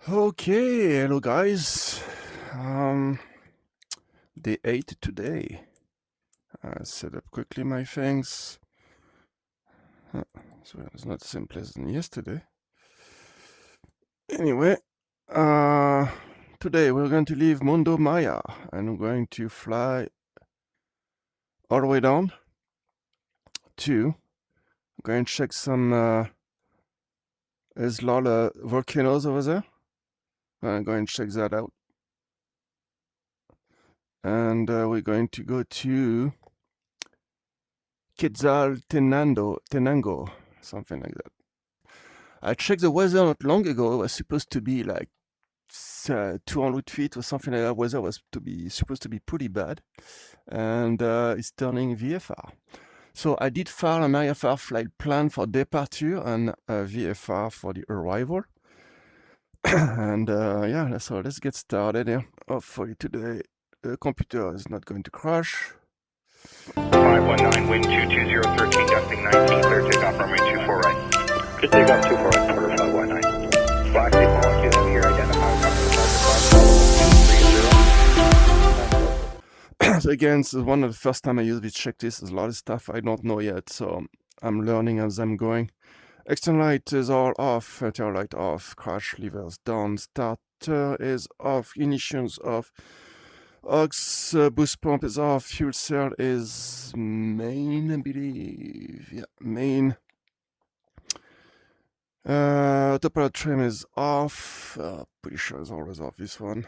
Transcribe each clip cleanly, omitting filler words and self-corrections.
Okay, hello guys. Day 8 today. Set up quickly my things. So it's not simple as yesterday. Anyway, today we're going to leave Mundo Maya and we're going to fly all the way down to go and check some Xela volcanoes over there. I'm going to check that out. And we're going to go to Quetzaltenango, something like that. I checked the weather not long ago. It was supposed to be like 200 feet or something like that. Weather was supposed to be pretty bad, and it's turning VFR. So I did file an IFR flight plan for departure and VFR for the arrival. And yeah, so let's get started here. Hopefully today the computer is not going to crash. 519, wind 220, gusting 19, clear takeoff, runway 24 right. Good takeoff 24 right, quarter 519. Flag signal 127 here, identify So again, this is one of the first time I use this checklist. There's a lot of stuff I don't know yet, so I'm learning as I'm going. External light is all off, tail light off, crash levers down, starter is off, ignitions off, aux boost pump is off, fuel cell is main, I believe. Yeah, main. Autopilot trim is off. Pretty sure it's always off, this one.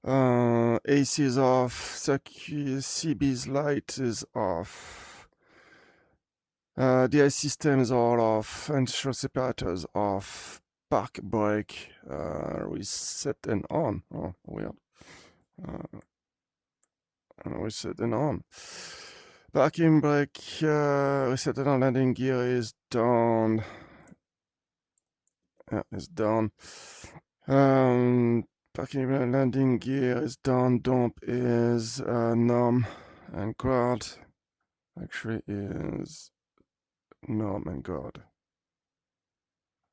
AC is off. CB's light is off. DI system is all off. Anti-short separator is off. Park brake reset and on. Oh, weird. Reset and on. Parking brake reset and on. Landing gear is down. Yeah, it's down. Parking landing gear is down. Dump is norm and guard. Actually is norm and guard.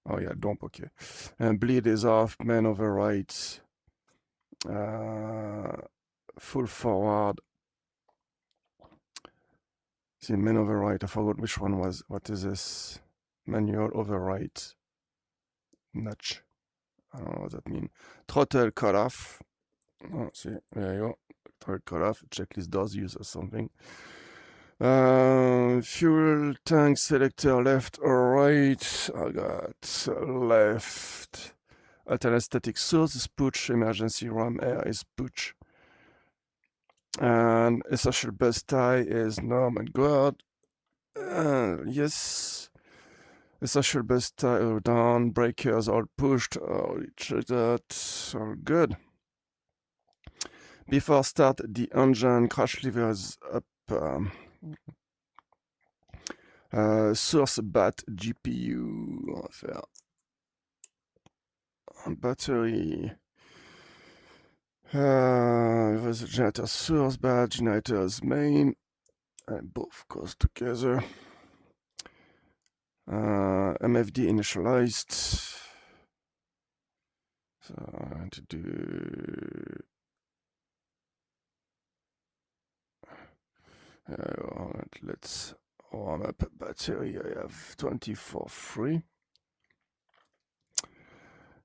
Oh yeah, dump, okay. And bleed is off. Man over right. Full forward. See, man over right. I forgot which one was. What is this? Manual over right. Notch. I don't know what that means. Throttle cut off. Oh, see, there you go. Throttle cut off. Checklist does use or something. Fuel tank selector left or right. I got left. Alternate static source is push. Emergency ram air is push. And essential bus tie is norm and guard. Yes. Essential bus tie down. Breakers all pushed. Oh, check that. All good. Before start, the engine crash lever is up. Source bat GPU. On va faire un battery. Generator source bat, generators main. And both goes together. MFD initialized. So I'm going to do. Let's warm up battery. I have 24 free.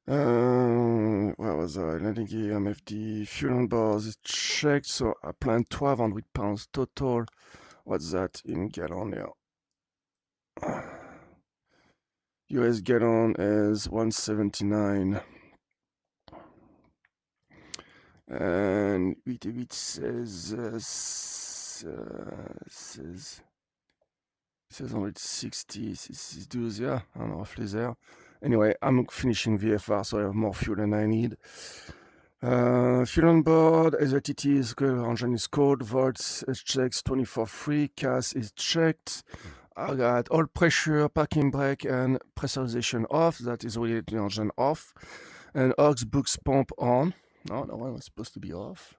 Where was I? Landing gear, MFD, fuel on board is checked. So I planned 1,200 pounds total. What's that in gallon here? US gallon is 179. And it says 160. This is 12, yeah, I'm roughly there. Anyway, I'm finishing VFR, so I have more fuel than I need. Fuel on board, SLTT is good, engine is cold, volts is checked, 24 free, CAS is checked. I got all pressure, parking brake, and pressurization off. That is really the engine off. And aux boost pump on. No, that one was supposed to be off.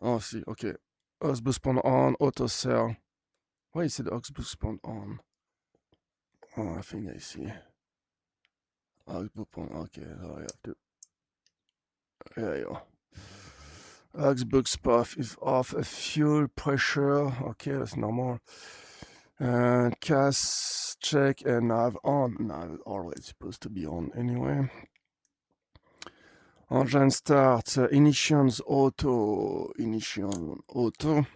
Oh, see, okay. Aux boost pump on, auto cell. Why is it aux boost pump on? Oh, I think I see. Okay, so I have to. There you go. Augsburg spot is off. Fuel pressure. Okay, that's normal. CAS check and nav on. Nav always supposed to be on anyway. Engine start. Ignitions auto. Ignition auto.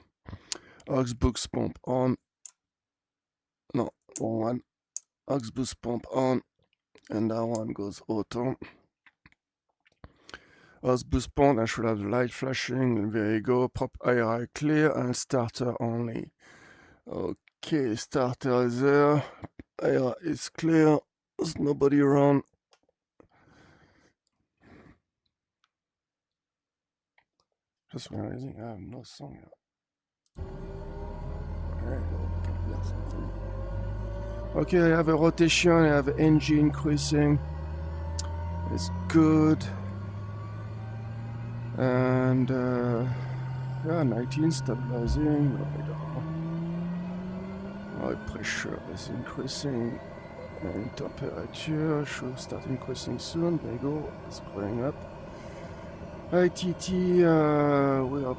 Augsburg pump on. No, wrong one. Augsburg pump on. And that one goes auto. Augsburg pump, I should have the light flashing. There you go. Prop IR clear and starter only. Okay, starter is there. IR is clear. There's nobody around. Just realizing I have no song yet. There you go. Okay, I have a rotation, I have an engine increasing. It's good. And yeah, 19 stabilizing. Oil pressure is increasing. And temperature should start increasing soon. There you go, it's going up. ITT, we are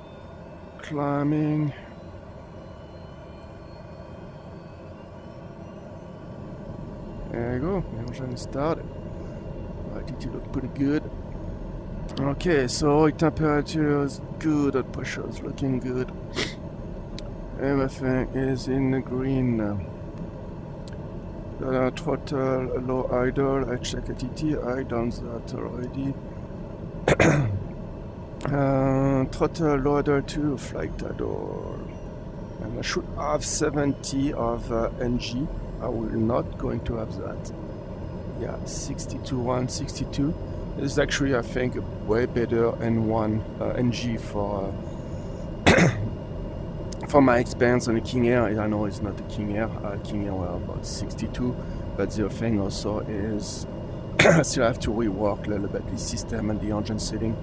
climbing. There you go, the engine started. ITT look pretty good. Okay, so oil temperature is good, oil pressure is looking good. Everything is in the green now. Throttle, low idle, I check ITT, I done that already. Throttle, low idle to flight idle. And I should have 70 of NG. I will not going to have that. Yeah, 62, 162. This is actually, I think, a way better N1 NG for for my experience on the King Air. I know it's not the King Air. King Air were about 62, but the thing also is I still have to rework a little bit the system and the engine setting.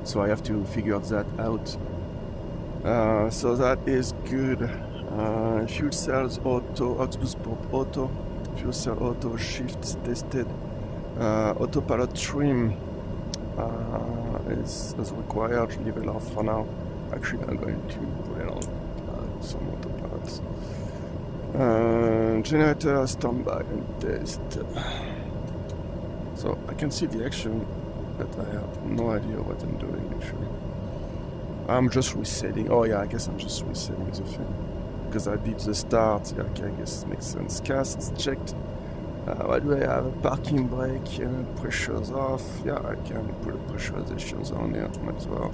So I have to figure that out. So that is good. Fuel cells auto, Augsburg pump auto, fuel cell auto, shifts tested. Autopilot trim is required, leave it off for now. Actually, I'm going to put it on some autopilots. Generator standby and test. So I can see the action, but I have no idea what I'm doing actually. I'm just resetting. Oh yeah, I guess I'm just resetting the thing. Because I did the start. Yeah, okay, I guess it makes sense. CAS is checked. Why do I have a parking brake and pressure's off? Yeah, I can put the pressurizations on there as well.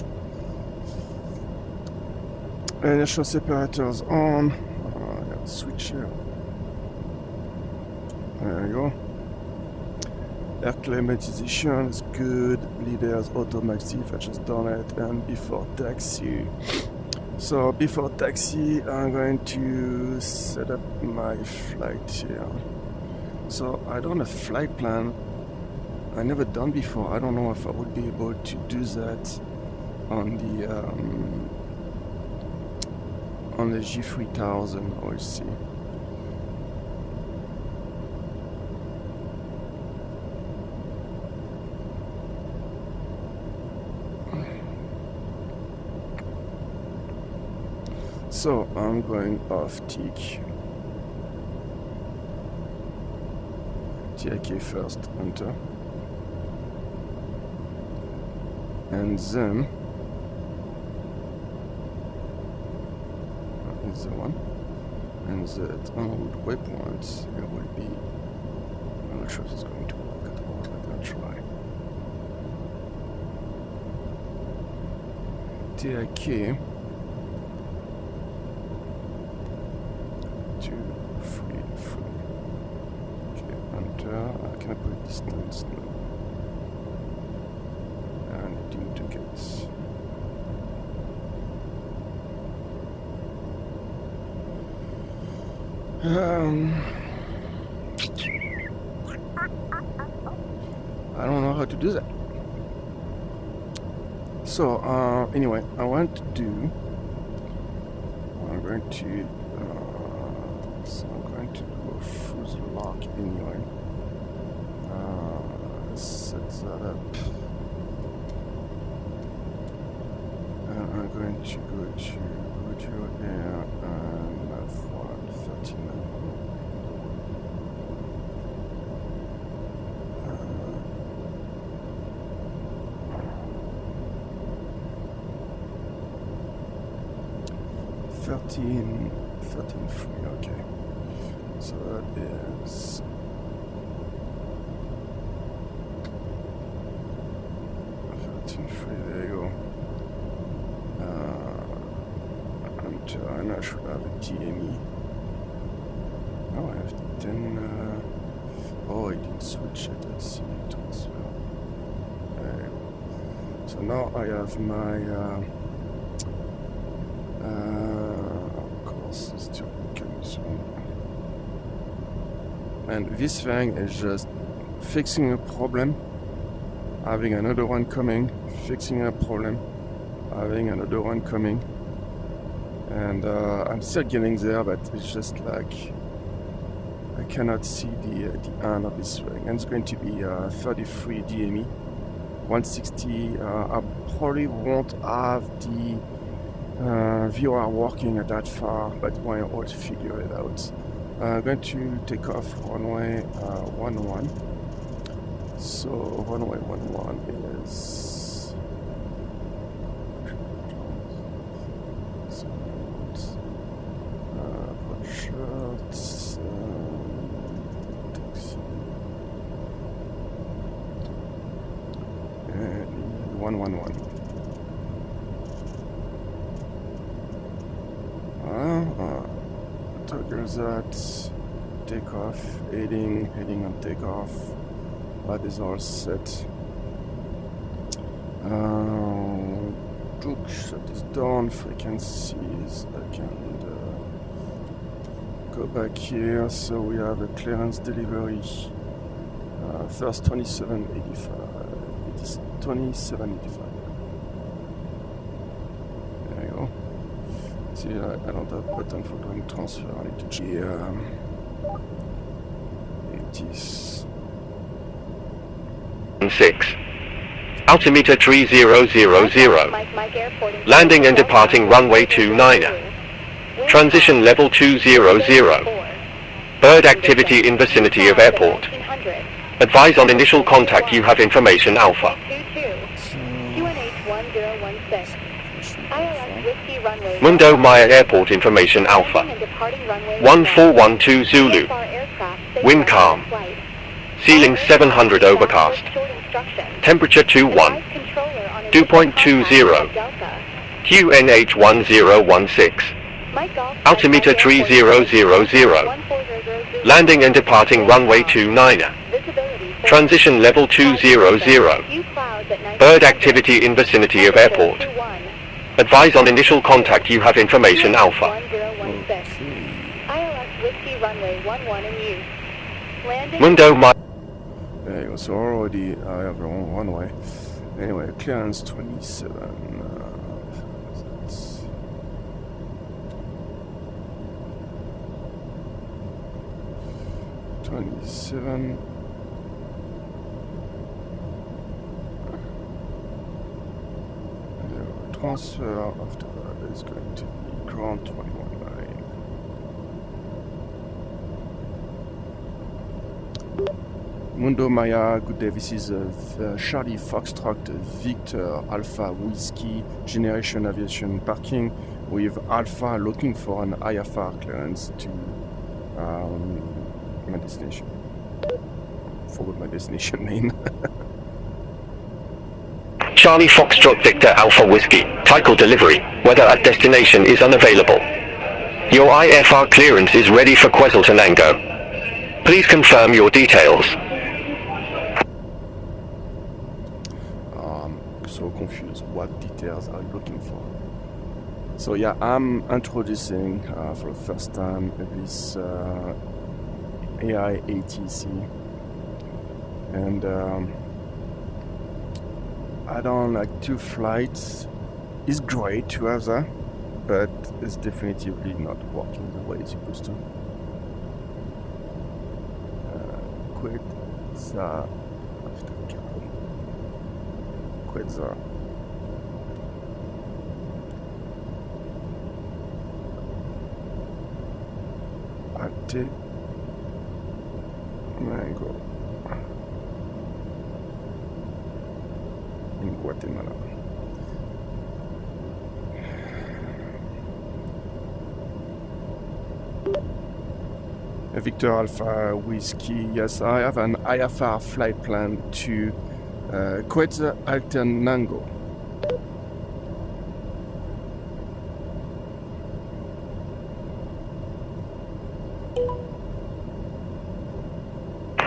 Initial separators on. I got a switch here. There you go. Air climatization is good. Leaders automatic, I just done it. And before taxi. So before taxi, I'm going to set up my flight here. So I don't have a flight plan. I never done before. I don't know if I would be able to do that on the G3000. We'll see. So I'm going off TIK. TIK first, enter. And then is the one. And the download waypoints it will be. I'm not sure if it's going to work at all, but I'll try. TIK. 2, 3, 3. Okay, enter. Can I put distance? No. And I need to get. I don't know how to do that. So anyway, I want to do. I'm going to. So I'm going to go through the lock anyway. set that up. And I'm going to go to audio air and F139. 13.3, okay. So that is 13.3, there you go. And I should have a DME. Now I have 10. Oh, I didn't switch it. I see transfer. There you go. So now I have my. And this thing is just fixing a problem, having another one coming, fixing a problem, having another one coming, and I'm still getting there, but it's just like I cannot see the end of this thing. And it's going to be 33 DME, 160. I probably won't have the VR working at that far, but we'll figure it out. I'm going to take off runway 11. So runway 11 is shots, taxi, and 111. Toggles that, takeoff, heading on takeoff. That is all set. That is done. Frequencies. I can go back here. So we have a clearance delivery. First 2785. It is 2785. There you go. See, I don't have a button for doing transfer. I need to check. It is 6. Altimeter 3000. Landing and departing runway 29. Transition level 200. Bird activity in vicinity of airport. Advise on initial contact, you have information Alpha. Mundo Maya Airport information Alpha. 1412 Zulu. Wind calm. Ceiling 700 overcast. Temperature 21. 2.20. QNH 1016. Altimeter 3000. Landing and departing runway 29. Transition level 200. Bird activity in vicinity of airport. Advise on initial contact, you have information Alpha. Mundo Maya. There you go, so already I have the wrong runway. Anyway, clearance 27. That's 27. Transfer after that is going to be ground 21.9. Mundo Maya, good day. This is Charlie Foxtrot Victor Alpha Whiskey Generation Aviation parking with Alpha looking for an IFR clearance to my destination. Forward my destination name. Charlie Foxtrot Victor Alpha Whiskey, title delivery, weather at destination is unavailable. Your IFR clearance is ready for Quezaltenango. Please confirm your details. So confused. What details are you looking for? So yeah, I'm introducing for the first time this AI ATC, and I don't like 2 flights. It's great to have that, but it's definitively not working the way it's supposed to. Quit that after gallery. Quetzaltenango. In Guatemala. Victor Alpha Whiskey, yes, I have an IFR flight plan to Quezaltenango.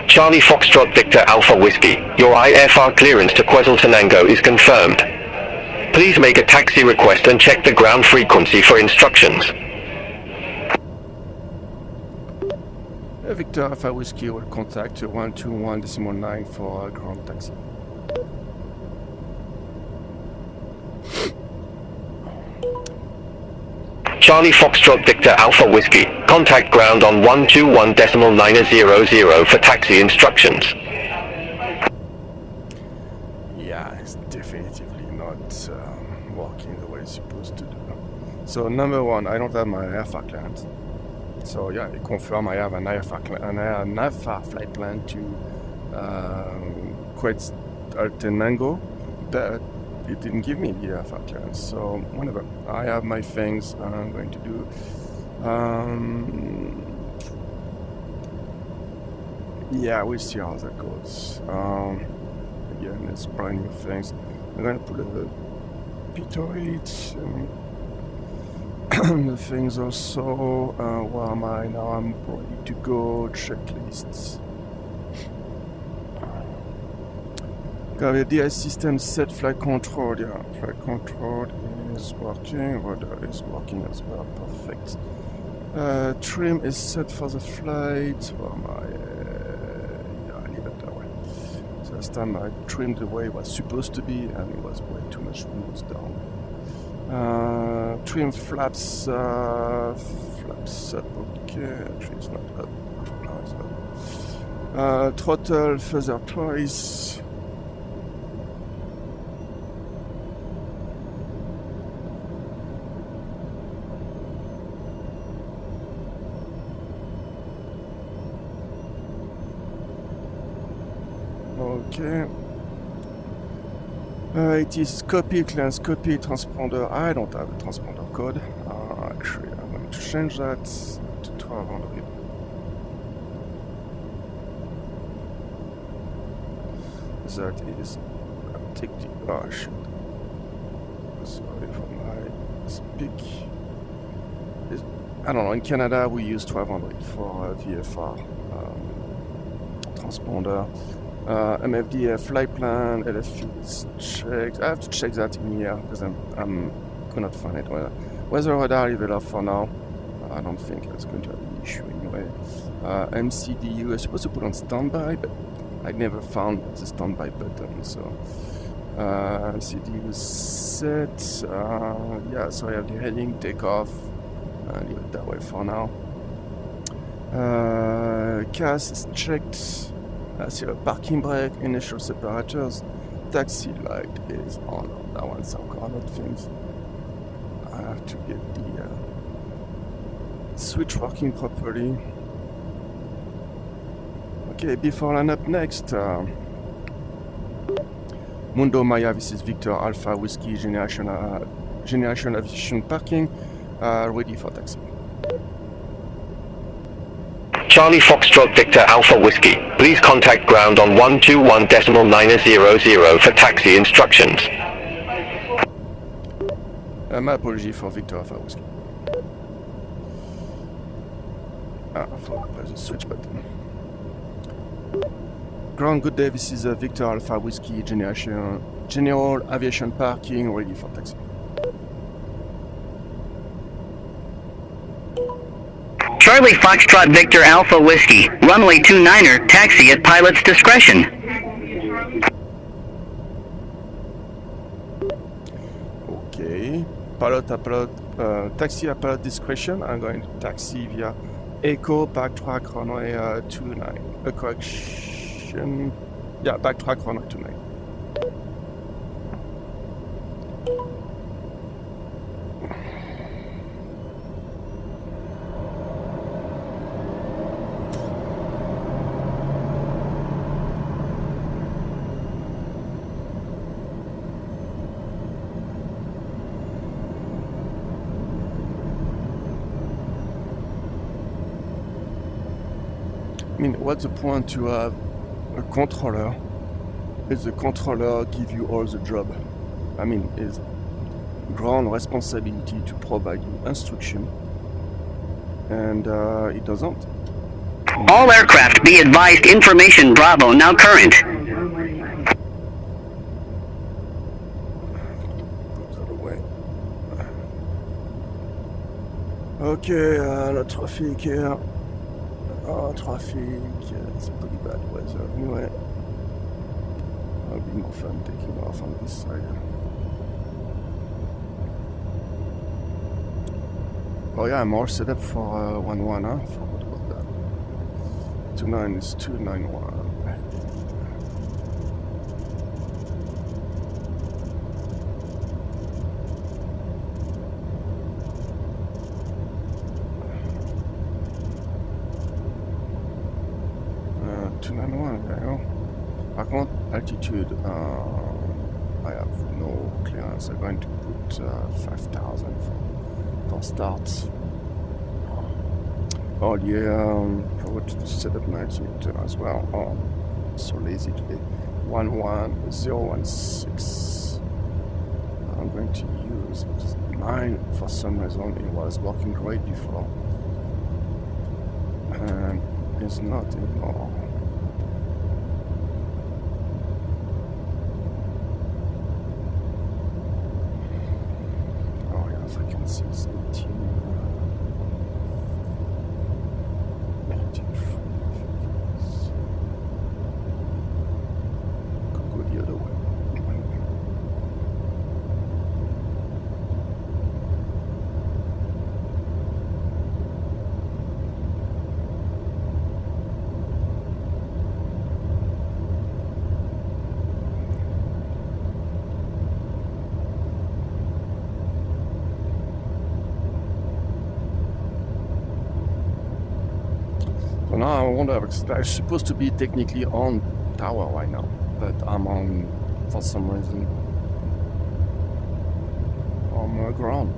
Charlie Foxtrot Victor Alpha Whiskey, your IFR clearance to Quezaltenango is confirmed. Please make a taxi request and check the ground frequency for instructions. Victor Alpha Whiskey will contact 121.9 for a ground taxi. Charlie Foxtrot Victor Alpha Whiskey, contact ground on 121.900 for taxi instructions. Yeah, it's definitively not working the way it's supposed to do. So number one, I don't have my IFR clearance. So yeah, I confirm I have an IFR flight plan to Quetzaltenango, but it didn't give me the IFR clearance. So whatever, I have my things I'm going to do. Yeah, we'll see how that goes. Again, it's brand new things. I'm going to put a P8. The things also, where am I now? I'm ready to go. Checklists. Got the DI system set, flight control. Yeah, flight control is working. Radar is working as well. Perfect. Trim is set for the flight. Where am I? Yeah, I leave it that way. So last time I trimmed the way it was supposed to be, and it was way too much windows down. Trim flaps, flaps up, okay, actually it's not up, no, it's up. Throttle, feather twice. Okay. It is copy, clearance copy, transponder. I don't have a transponder code. Actually, I'm going to change that to 1200. That is, I'll take the, oh shit. Sorry for my speak. I don't know, in Canada we use 1200 for VFR transponder. MFD flight plan, LFE is checked. I have to check that in here because I cannot find it. Weather radar level off for now. I don't think it's going to have an issue anyway. MCDU is supposed to put on standby, but I never found the standby button. So MCDU set. Yeah, so I have the heading, takeoff. Leave it that way for now. CAS is checked. Zero parking brake, initial separators, taxi light is on. That one's some kind of things. I have to get the switch working properly. Okay, before line up next, Mundo Maya, this is Victor Alpha Whiskey Generation Aviation Parking, ready for taxi. Charlie Foxtrot Victor Alpha Whiskey, please contact ground on 121.900 for taxi instructions. My apology for Victor Alpha Whiskey. I forgot to press the switch button. Ground, good day, this is Victor Alpha Whiskey General Aviation Parking, ready for taxi. Charlie Foxtrot Victor Alpha Whiskey, runway 29er, taxi at pilot's discretion. Okay, taxi at pilot discretion. I'm going to taxi via Echo, backtrack runway 29. Correction, yeah, backtrack runway 29. I mean, what's the point to have a controller if the controller give you all the job? I mean, it's ground responsibility to provide you instruction, and it doesn't. All aircraft be advised, information Bravo now current. Okay, le traffic here. Oh, traffic. It's pretty bad weather. Anyway, it'll be more fun taking off on this side. Oh yeah, I'm all set up for 1-1, huh? Forgot about that. 29 is 291. 291, there you go. Par contre, altitude, I have no clearance. I'm going to put 5,000 for starts. Oh yeah, I forgot to set up my altimeter as well. Oh, so lazy today. 11016. I'm going to use mine for some reason. It was working great before, and it's not anymore. Oh yeah, if I can see 17. 19 could go the other way. So now I wonder, because I'm supposed to be technically on tower right now, but I'm on, for some reason, on ground.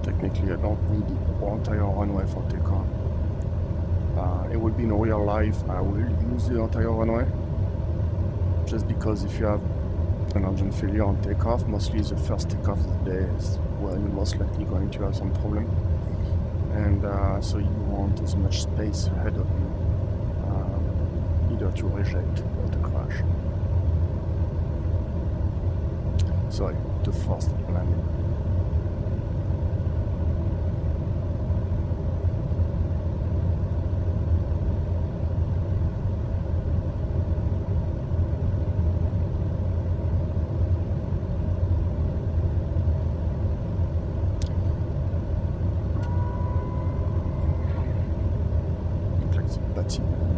Technically, I don't need the entire runway for takeoff. It would be in real life, I will use the entire runway, just because if you have an engine failure on takeoff, mostly the first takeoff of the day is where you're most likely going to have some problem, and so you want as much space ahead of you, either to reject or to crash. Sorry, the first landing.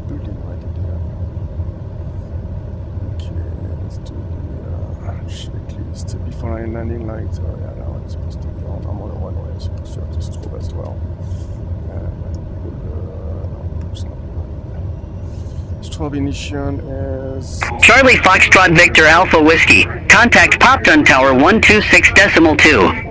Building right there. Okay, let's do the checklist before I landing light. Oh yeah, now it's supposed to be on. I'm on the runway. I'm supposed to have the strobe as well. Strobe ignition is Charlie Foxtrot Victor Alpha Whiskey. Contact Popton Tower 126.2.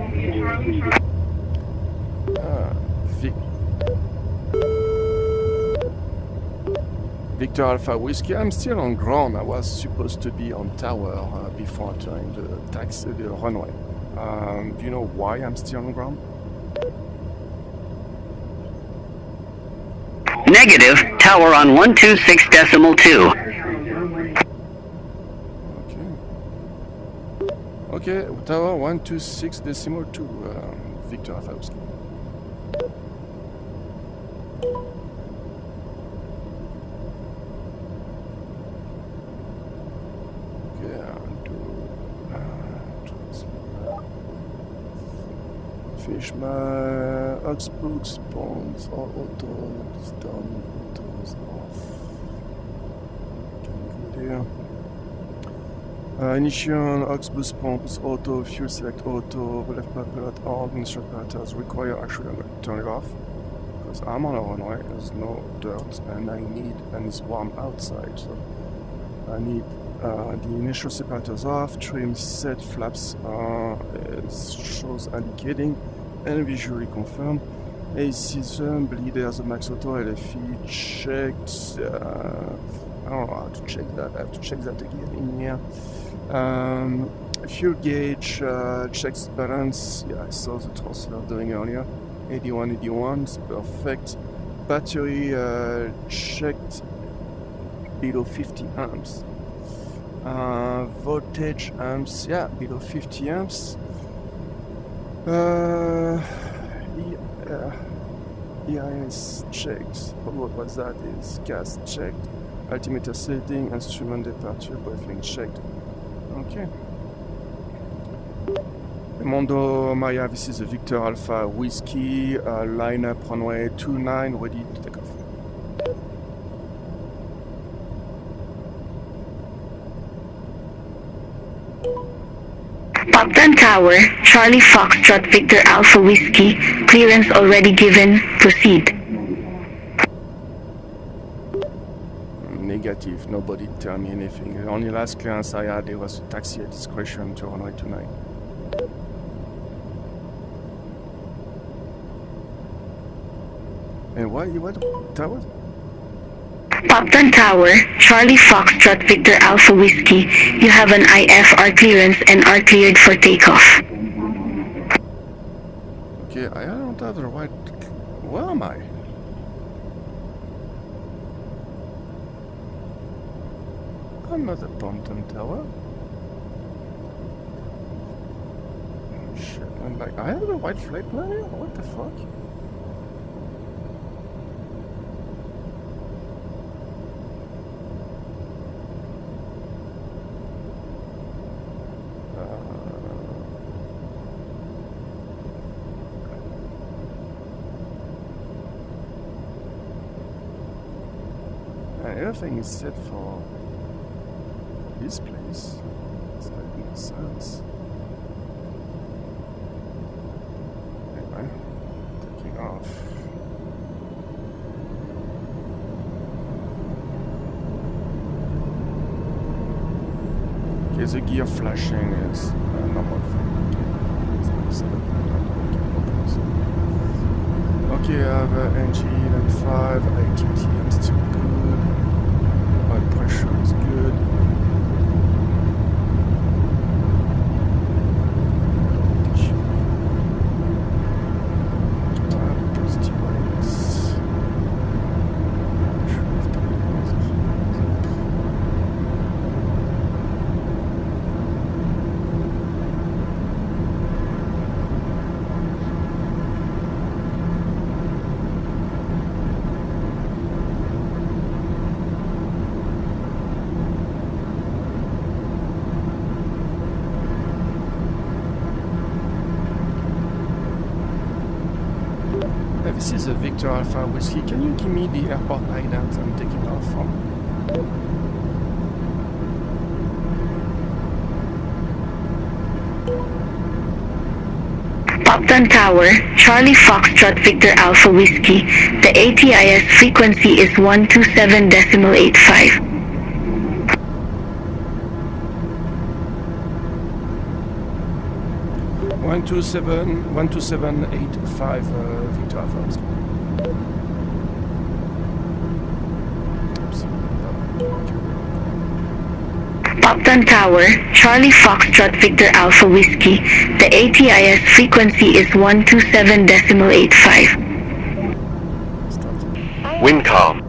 Victor Alpha Whiskey. I'm still on ground. I was supposed to be on tower before entering the runway. Do you know why I'm still on ground? Negative. Tower on 126.2. Okay, tower 126.2. Victor Alpha Whiskey. Finish my Augsburg spawns or auto is done, auto is off. Can go there. Ignition, Augsburg spawns, auto, fuel select auto, left pilot on, initial parameters require. Actually, I'm going to turn it off because I'm on a runway, there's no dirt, and it's warm outside, so I need The initial separators off, trim set, flaps shows indicating and visually confirmed. ACs, bleeders, max auto, LFE checked. I don't know how to check that. I have to check that again in here. Fuel gauge checks balance. Yeah, I saw the throttler doing earlier. 81, 81, it's perfect. Battery checked below 50 amps. Voltage amps, yeah, below 50 amps. EIS checked. Forgot what that is. Gas checked. Altimeter setting, instrument departure, briefing checked. Okay. Mundo Maya, this is a Victor Alpha Whiskey, line up runway 29, ready to take off. Upton Tower, Charlie Foxtrot Victor Alpha Whiskey, clearance already given, proceed. Negative, nobody tell me anything. The only last clearance I had, it was a taxi at discretion to runway 29. And what tower? Upton Tower, Charlie Foxtrot Victor Alpha Whiskey, you have an IFR clearance and are cleared for takeoff. Okay, I don't have the right... Where am I? I'm not at Upton Tower. Shit, I'm like... I have a white flight plan here? What the fuck? Everything is set for this place. It's not making sense. Anyway, taking off. Okay, the gear flashing is a normal thing. Okay, I have MGMM 5, ITT, I'm still good. Oil pressure is good. Positive rates. This is a Victor Alpha Whiskey. Can you give me the airport ident I'm taking off from? Upton Tower, Charlie Foxtrot Victor Alpha Whiskey, the ATIS frequency is 127.85. 127.85 Victor Alpha Whiskey. Upton Tower, Charlie Foxtrot Victor Alpha Whiskey, the ATIS frequency is 127.85. Wind calm.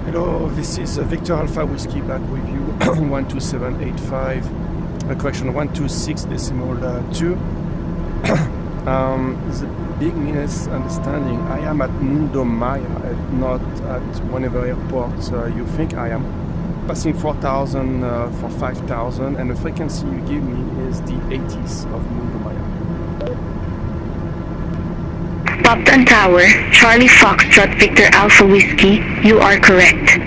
Hello, this is Victor Alpha Whiskey back with you. 127.85. Correction, 126.2. The big misunderstanding. I am at Mundo Maya, not at whatever airport you think I am. Passing 4,000 for 5,000, and the frequency you give me is the 80s of Mundo Maya. Upton Tower, Charlie Foxtrot Victor Alpha Whiskey, you are correct.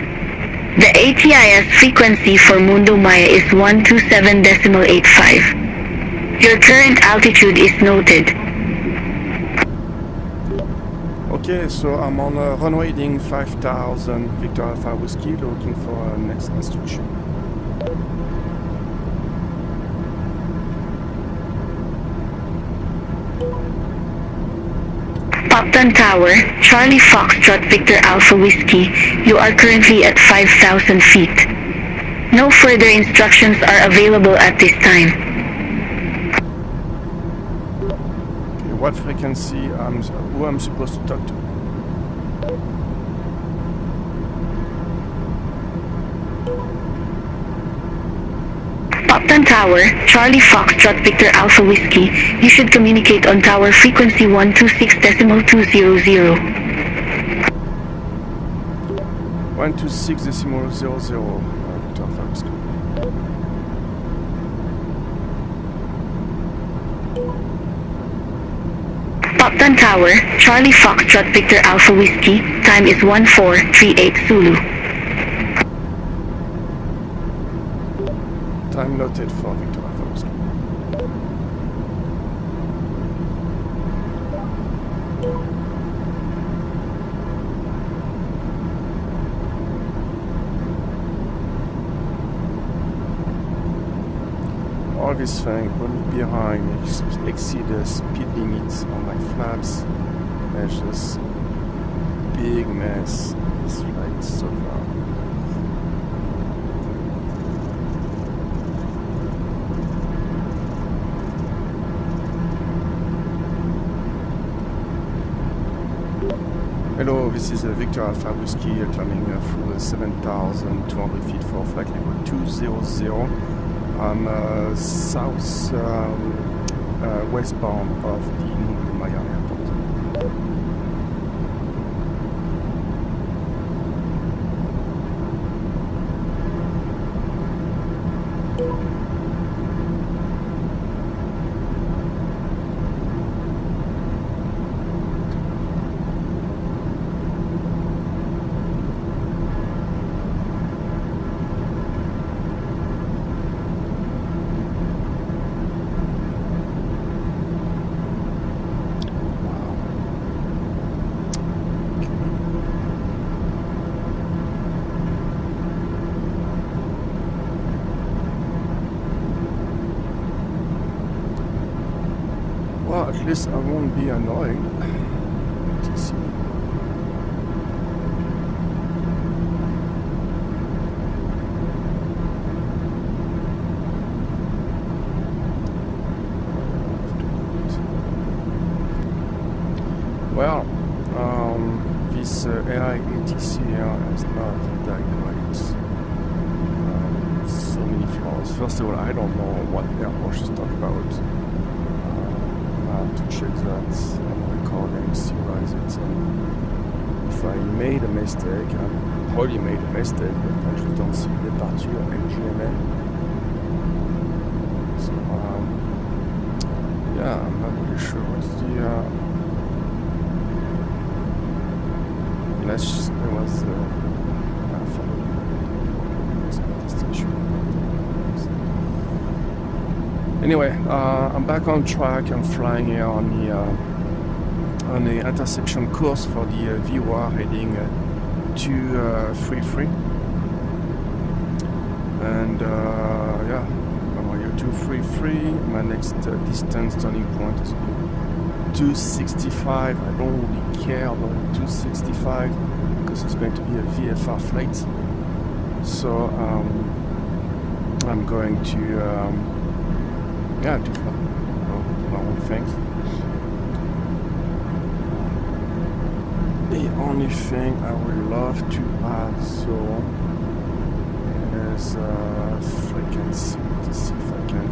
The ATIS frequency for Mundo Maya is 127.85. Your current altitude is noted. Okay, so I'm on runway heading 5000 Victor Alpha Whiskey, looking for next instruction. Upton Tower, Charlie Foxtrot Victor Alpha Whiskey, you are currently at 5,000 feet. No further instructions are available at this time. Okay, what frequency, who I'm supposed to talk to? Upton Tower, Charlie Foxtrot Victor Alpha Whiskey, you should communicate on tower frequency 126.200. 126.00 Victor Alpha Whiskey. Upton Tower, Charlie Foxtrot Victor Alpha Whiskey, time is 1438 Zulu. Time noted for Victor Alpha Whiskey. All this thing put me behind, exceed the speed limits on my flaps. There's just big mess this flight so far. Hello, this is Victor Alpha Whiskey climbing through 7,200 feet for flight level 200. I'm south westbound of the Mundo Maya airport. Well, at least I won't be annoyed. Let's see. Well, this AI ATC here is not that great. So many flaws. First of all, I don't know what airport she's talking about. I have to check that on the recording, see why is it. And if I made a mistake, I probably made a mistake, but I just don't see the departure MGMM. So, yeah, I'm not really sure what's the. Unless there was following the station. Anyway, I'm back on track. I'm flying here on the interception course for the VOR heading 233. And yeah, I'm on your 233. My next distance turning point is 265. I don't really care about 265 because it's going to be a VFR flight. So I'm going to yeah, do my own things. The only thing I would love to add so is frequency to see if I can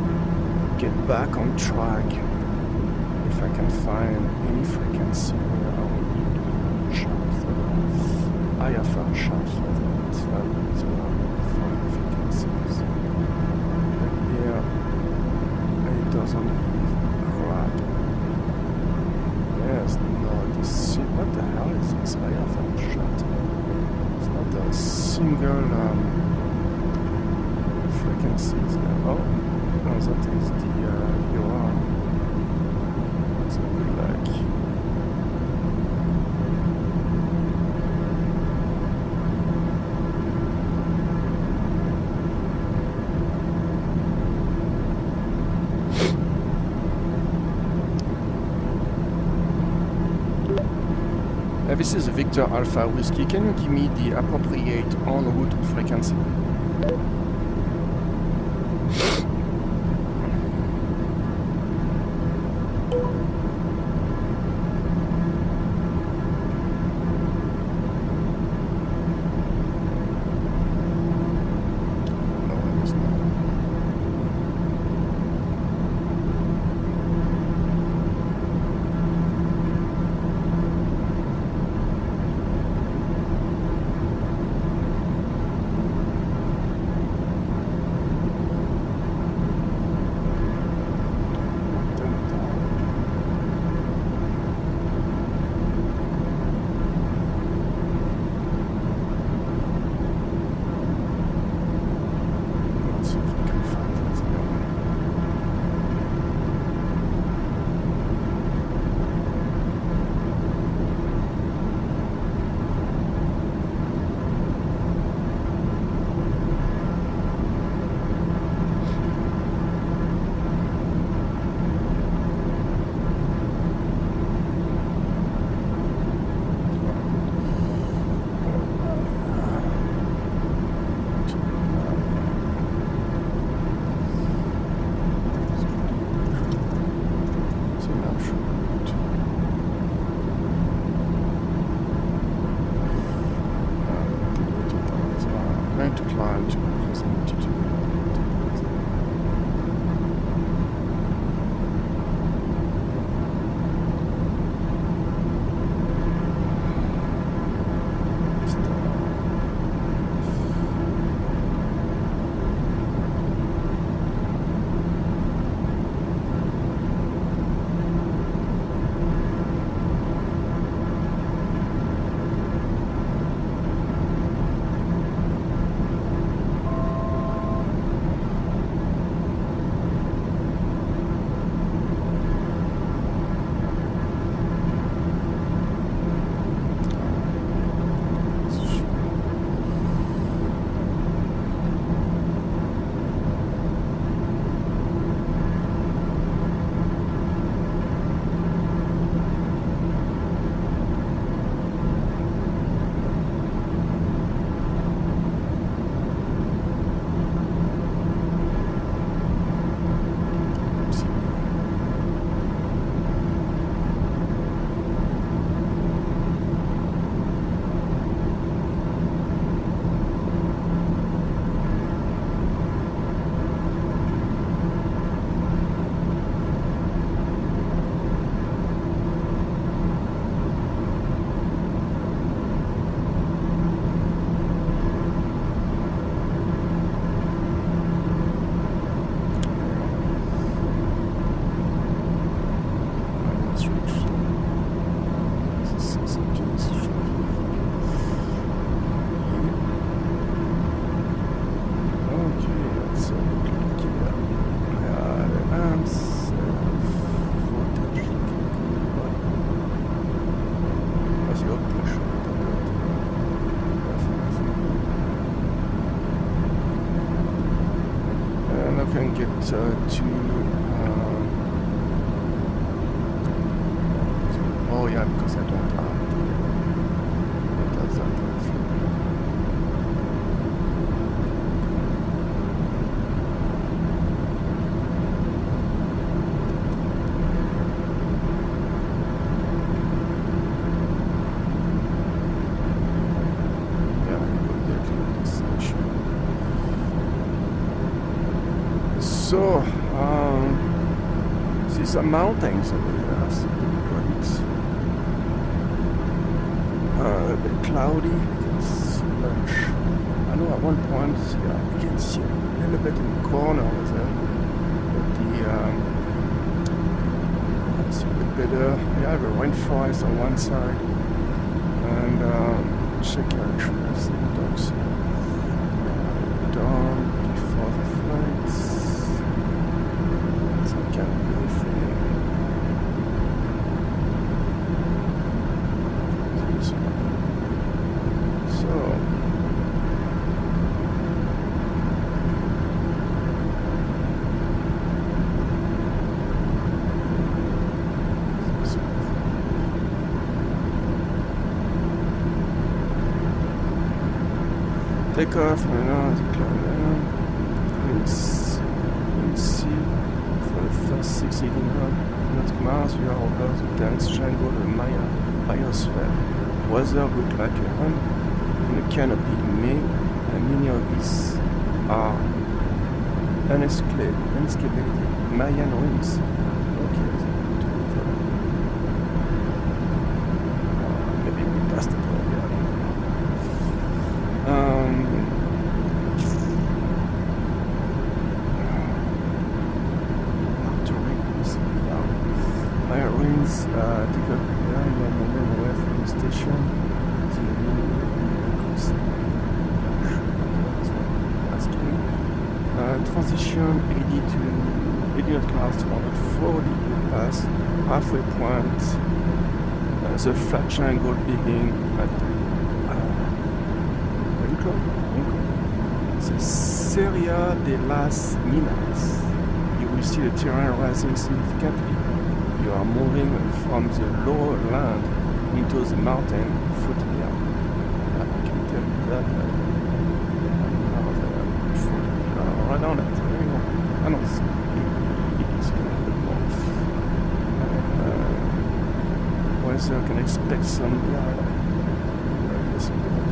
get back on track. If I can find any frequency where I will be doing a shot for that. IFR shot for that. I will find frequencies. But yeah, it doesn't give crap. Yes, no, what the hell is this IFR shot? It's not a single frequencies there. Oh, no, that is the VOR. Like This is Victor Alpha Whiskey. Can you give me the appropriate en route frequency? Oh yeah, because I don't have what does that? Yeah, I will get to this issue. So, see some mountains over here. That's great. A bit cloudy. You can see much. I know at one point, yeah, you can see a little bit in the corner over there. But it's a bit better. Yeah, the rainforest on one side, and check actually some dogs down before the flights. Some kind of thing. So Takeoff, Green Sea. For the first 60 nautical miles, you are over the dense jungle of Maya biosphere. Weather look like a hum in a canopy. Many of these are unescalated Mayan ruins. Okay, maybe we passed it already. I don't know. Maya ruins take up your moment away from the station. Transition 80 nautical miles to 140 pass halfway point. The flat triangle begin at the Seria de las Minas. You will see the terrain rising significantly. You are moving from the lower land into the mountain foothill. I can tell you that. Right on it. I don't see it's a little bit more. Weather I can expect some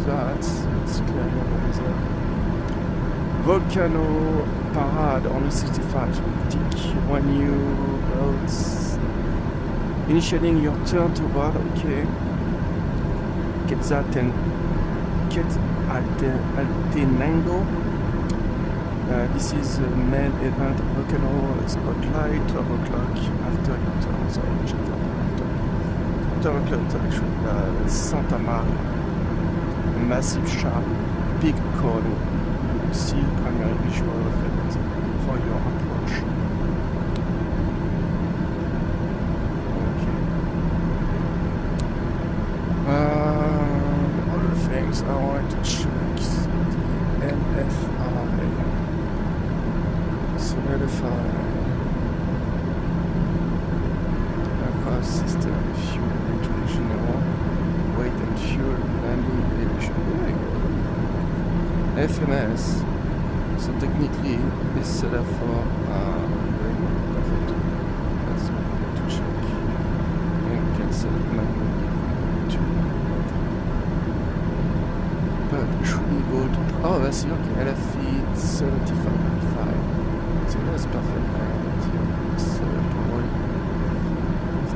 that. It's clear weather. Volcano parade on the 65 TIK when you initiating your turn toward Quetzaltenango. This is the main event volcano spotlight, 12 o'clock after your turn. So after o'clock, actually, Santa Maria, a massive sharp, big cone. You see primary visual effect for your approach. Okay. Other things I want to check. NFI. Solidify aircraft system, fuel introduction error, weight and fuel, landing elevation. FMS. So technically, this set up for perfect. That's what we need to check. And we can set it manually too. But we should be able to. Oh, that's okay. LFE 75.5. So that's perfect.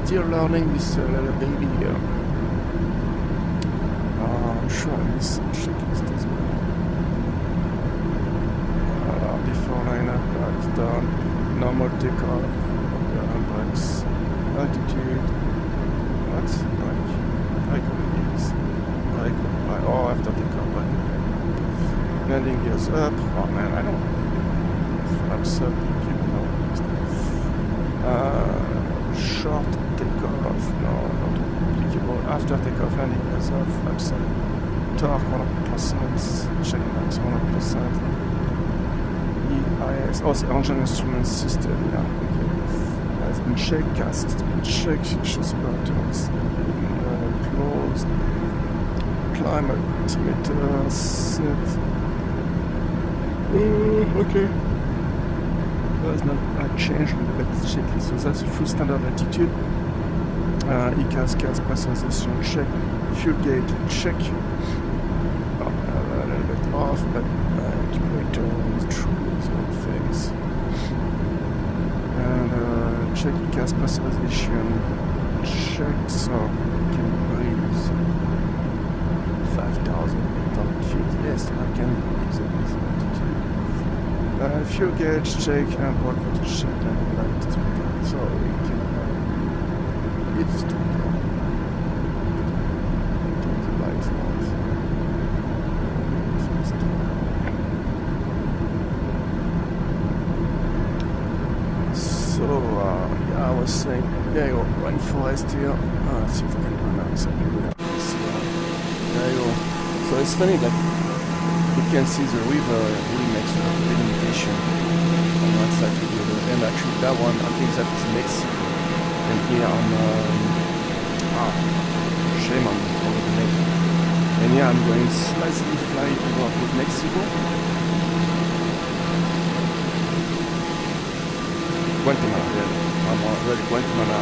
Still learning this little baby here. I'm sure I missed some checklist as well. Before lineup, that's done. Normal takeoff, brakes, altitude. What's brake? Brake release. Brake. Oh, after takeoff, brake. Landing gears up. Oh man, I don't. Flaps up, short takeoff, no, not applicable. After takeoff, landing gears up, flaps up. Torque 100%, check max 100%. EIS, oh, c'est engine instrument system, yeah, okay. Has been checked, gas system been checked, shows buttons, closed. Climate altimeter set. Okay. There's not a change in the checklist, so that's full standard altitude. ECAS gas pressurization check, fuel gauge check. A little bit off, but accumulator is true, these old things. And check ECAS pressurization check, so we can breathe 5,800 feet. Yes, I can breathe at this altitude. Fuel gauge check and what voltage check and light is begun. So we can it's too cold. Take the lights off. So yeah, I was saying, yeah, you run forest here. Let's see if I can pronounce it. There you go. So it's funny, like you can see the river really makes a delimitation from one side to the other. And actually that one, I think that is Mexico. And here on shame on me for the name. And yeah, I'm going slightly fly over Mexico. Guatemala, yeah. I'm already Guatemala.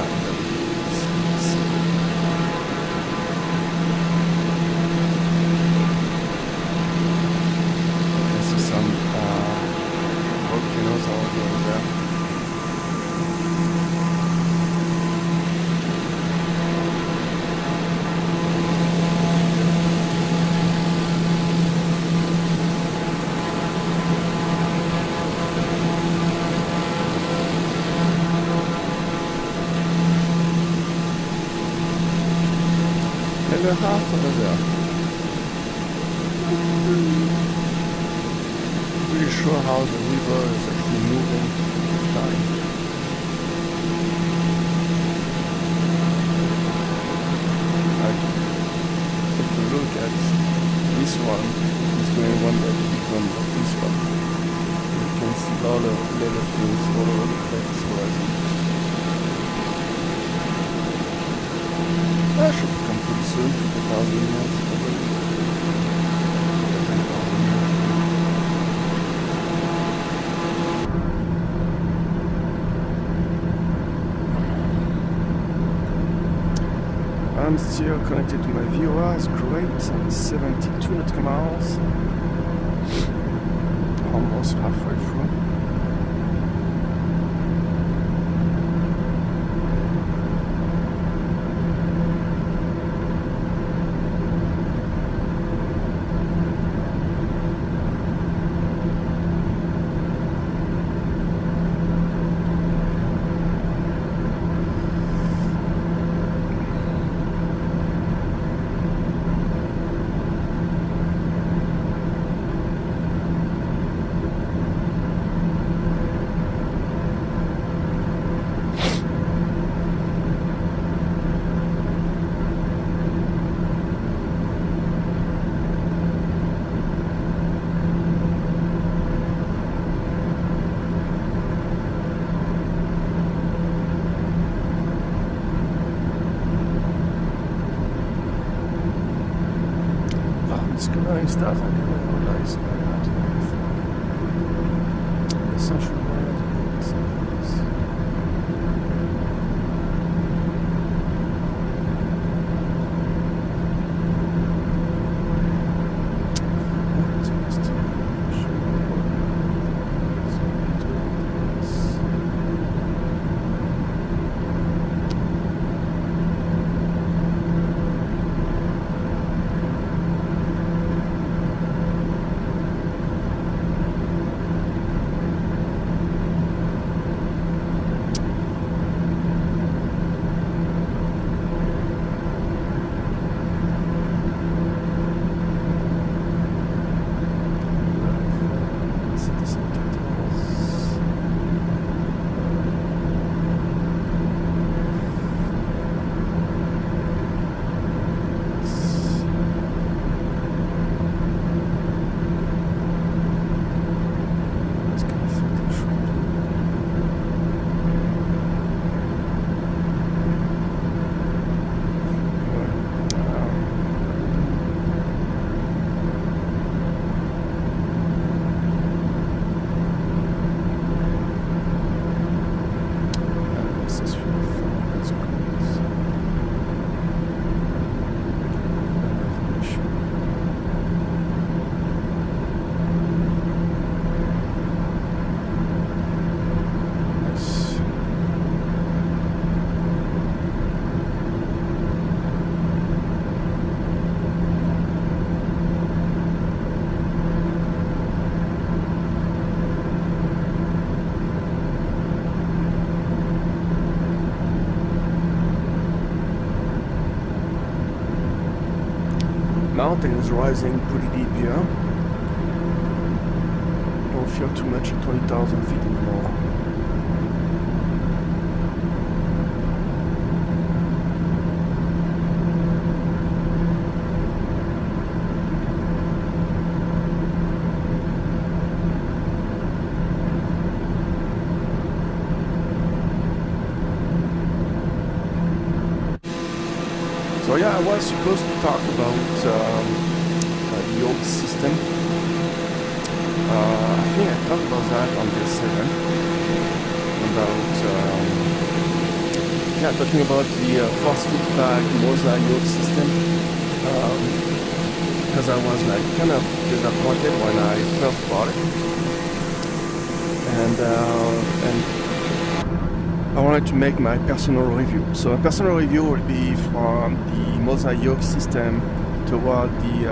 You can see some volcanoes already over there. And the heart over there. Really sure how the river is actually moving with time. Like, if you look at this one, it's going one day to become this one. You can see all the little things all over the place. So I should become pretty soon, 2,000 years probably. 10,000 years. I'm still connected to my viewer, it's great. I'm 72 nautical miles. Almost halfway through. Discovering stuff I didn't realize I had before. Essential words. Mountain is rising pretty deep here. Don't feel too much at 20,000 feet anymore. So yeah, I was supposed to talk about yoke system. I think I talked about that on the 7. About talking about the force feedback Mosa yoke system. Because I was like kind of disappointed when I first bought it, and I wanted to make my personal review. So a personal review will be from the Mosa yoke system toward the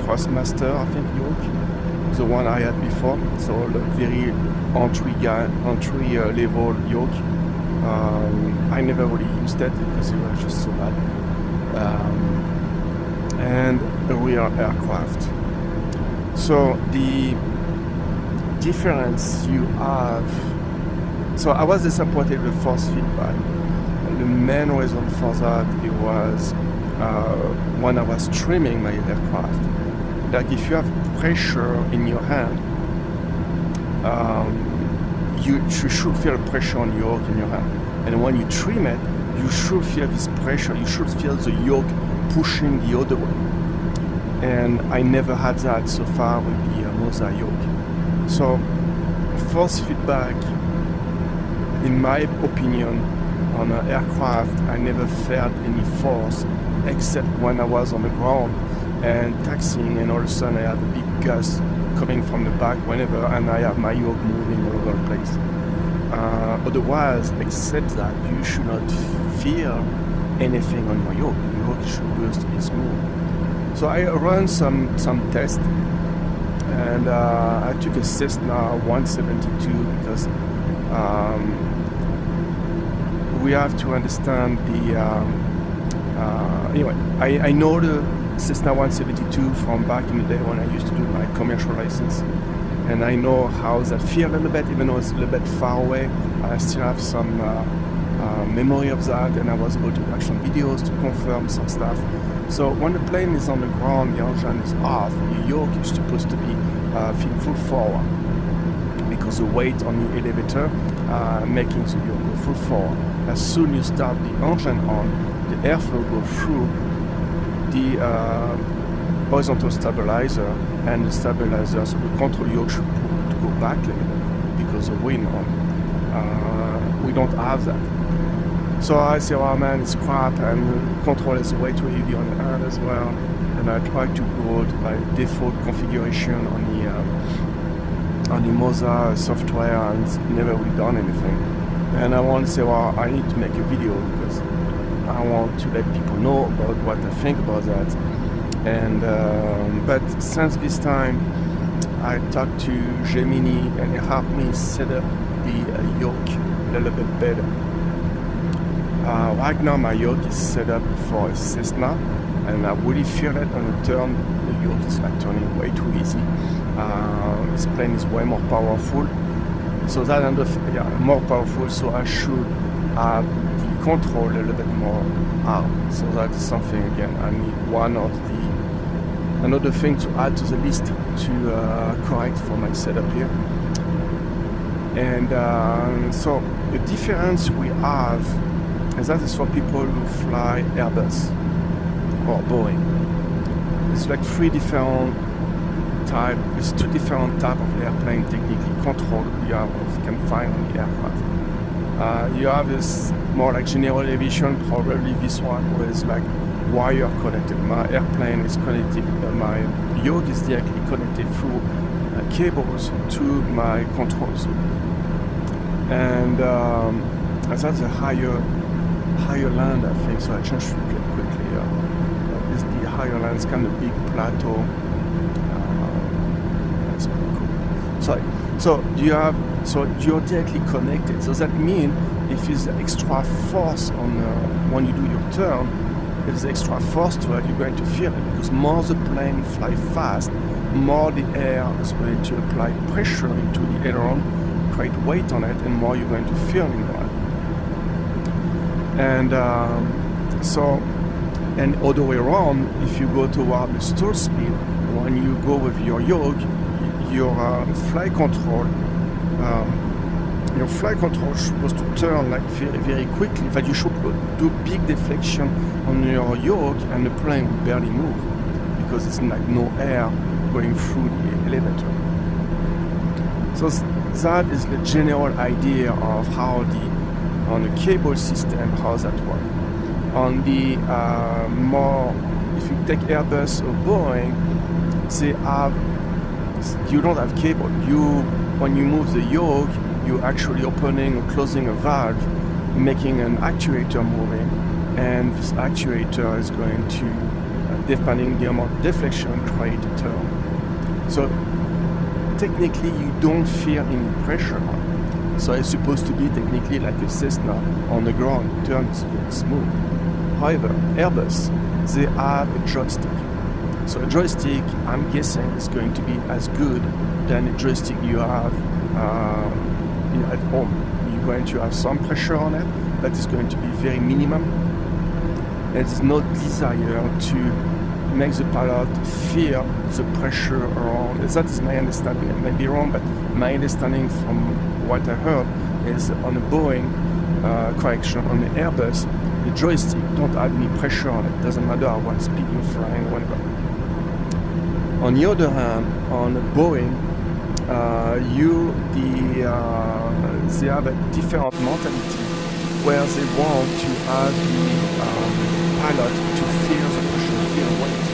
Thrustmaster, I think, yoke, the one I had before. So the very entry level yoke. I never really used it because it was just so bad. And the rear aircraft. So the difference you have. So I was disappointed with force feedback. And the main reason for that it was when I was trimming my aircraft. Like if you have pressure in your hand, you should feel pressure on your yoke in your hand. And when you trim it, you should feel this pressure. You should feel the yoke pushing the other way. And I never had that so far with the Mosa yoke. So force feedback, in my opinion, on an aircraft, I never felt any force except when I was on the ground and taxiing, and all of a sudden I had a big gust coming from the back whenever, and I have my yoke moving all over the place. Otherwise, except that, you should not feel anything on your yoke. Your yoke should just be smooth. So I ran some tests, and I took a Cessna 172 because we have to understand the anyway, I know the Cessna 172 from back in the day when I used to do my commercial license, and I know how that feels a little bit, even though it's a little bit far away. I still have some memory of that, and I was able to watch some videos to confirm some stuff. So when the plane is on the ground, the engine is off, the yoke is supposed to be feet full forward, because the weight on the elevator making the yoke go full forward. As soon as you start the engine on, the airflow goes through the horizontal stabilizer and the stabilizer, so the control yoke should go back a little bit because of wind on. We don't have that. So I say, oh man, it's crap, and the control is way too heavy on the hand as well. And I try to go to my default configuration on the Mosa software, and it's never really done anything. And I want to say, well, I need to make a video because I want to let people know about what I think about that. And but since this time, I talked to Gemini, and he helped me set up the yoke a little bit better. Right now, my yoke is set up for a Cessna, and I really feel it on the turn. The yoke is like turning way too easy. This plane is way more powerful. So that more powerful, so I should have the control a little bit more hard. So that's something, again, I need another thing to add to the list to correct for my setup here. And so the difference we have is that is for people who fly Airbus or Boeing. It's like three different type. It's two different type of airplane technically control you can find on the aircraft. You have this more like general aviation, probably this one was like wire connected. My airplane is connected, my yoke is directly connected through cables to my controls. And that's a higher land, I think, so I changed it quickly. This the higher land is kind of big plateau. That's pretty cool. So you're directly connected. So that means if there's extra force on when you do your turn, if there's extra force to it, you're going to feel it, because more the plane fly fast, more the air is going to apply pressure into the aileron, create weight on it, and more you're going to feel in it. And and other way around, if you go toward the stall speed, when you go with your yoke, your flight control is supposed to turn like very, very quickly. In fact, you should do big deflection on your yoke, and the plane will barely move because it's like no air going through the elevator. So that is the general idea of how on the cable system, how that works. On the more, if you take Airbus or Boeing, you don't have cable. When you move the yoke, you're actually opening or closing a valve, making an actuator moving, and this actuator is going to, depending the amount of deflection, create a turn. So technically, you don't feel any pressure on it. So it's supposed to be technically like a Cessna on the ground, it turns very smooth. However, Airbus, they have a joystick. So a joystick, I'm guessing, is going to be as good than a joystick you have at home. You're going to have some pressure on it, but it's going to be very minimum. There's no desire to make the pilot feel the pressure around. That is my understanding. I may be wrong, but my understanding from what I heard is on a Boeing, on the Airbus, the joystick don't have any pressure on it. Doesn't matter at what speed you're flying, whatever. On the other hand, on a Boeing, they have a different mentality where they want to have the pilot to feel the pressure, feel weight.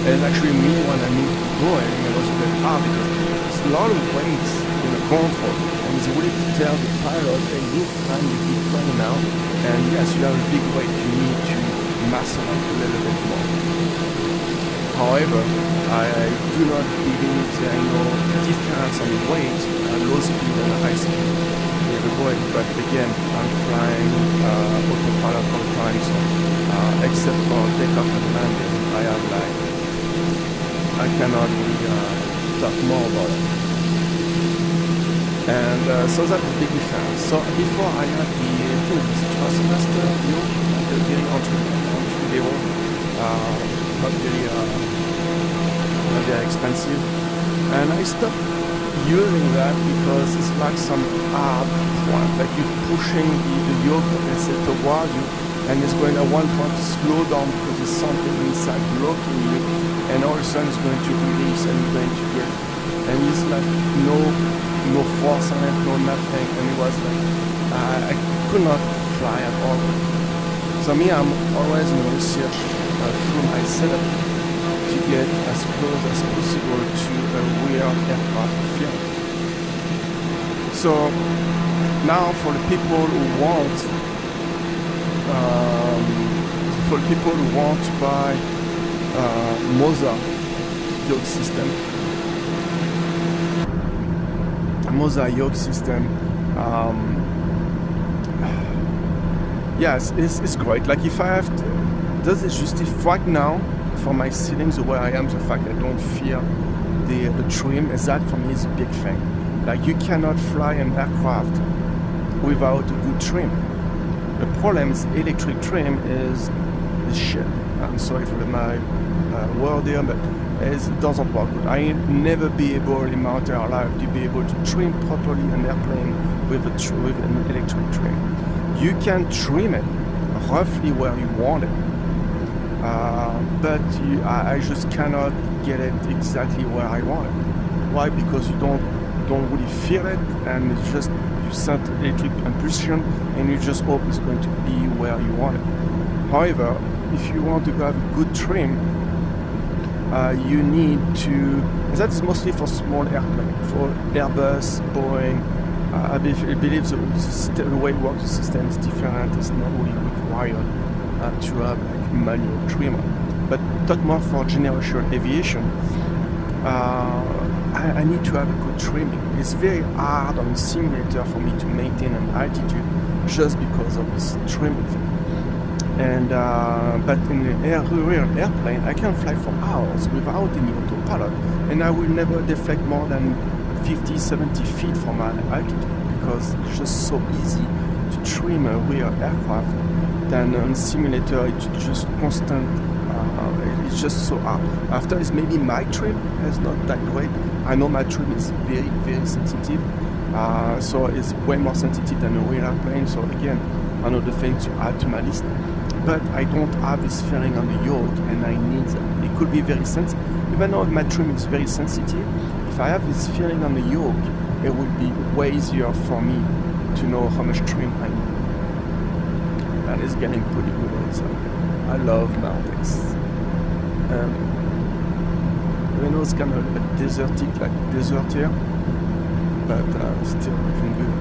And actually, me, when I moved to Boeing, it was a bit hard because there's a lot of weights in the control, and it's really to tell the pilot, hey, you're flying a big plane now, and yes, you have a big weight, you need to muscle up a little bit more. However, I do not believe there is no difference on the weight at low speed and high speed with the Boeing, but again, I'm flying autopilot all the time, so except for takeoff and landing, I cannot really talk more about it. And so that's a big difference. So before I had the Thrustmaster, the very entry level, not very expensive, and I stopped using that because it's like some hard point, like you're pushing the yoke, let's say, toward you, and it's going at one point to slow down because there's something inside blocking you, and all of a sudden it's going to release and you're going to get, and it's like no force on it, no nothing, and it was like I could not fly at all. So me, I'm always in research through my setup to get as close as possible to a real aircraft feel. So now for the people who want to buy Moza yoke system, yes, it's great. Like if I have to, does it justify right now for my ceilings the way I am, the fact I don't feel the trim, is that for me is a big thing. Like you cannot fly an aircraft without a good trim. The problem is electric trim is shit. I'm sorry for my word here, but it doesn't work good. I never be able in my entire life to be able to trim properly an airplane with an electric trim. You can trim it roughly where you want it, but I just cannot get it exactly where I want it. Why? Because you don't really feel it, and it's just you set electric impulsion, and you just hope it's going to be where you want it. However, if you want to have a good trim, you need to. That is mostly for small airplanes, for Airbus, Boeing. I believe the way it works, the system is different. It's not really required to have like manual trimmer. But talk more for general aviation. I need to have a good trimming. It's very hard on the simulator for me to maintain an altitude just because of this trimming thing. And but in the real airplane, I can fly for hours without any autopilot, and I will never deflect more than 50-70 feet from my altitude because it's just so easy to trim a real aircraft than on simulator. It's just constant. It's just so hard. After is maybe my trim is not that great. I know my trim is very, very sensitive, so it's way more sensitive than a real airplane. So again, another thing to add to my list. But I don't have this feeling on the yoke, and I need that could be very sensitive. Even though my trim is very sensitive, if I have this feeling on the yoke, it would be way easier for me to know how much trim I need. And it's getting pretty good also. I love Maltex. Even though it's kind of a desertic, like desert here, but still looking good.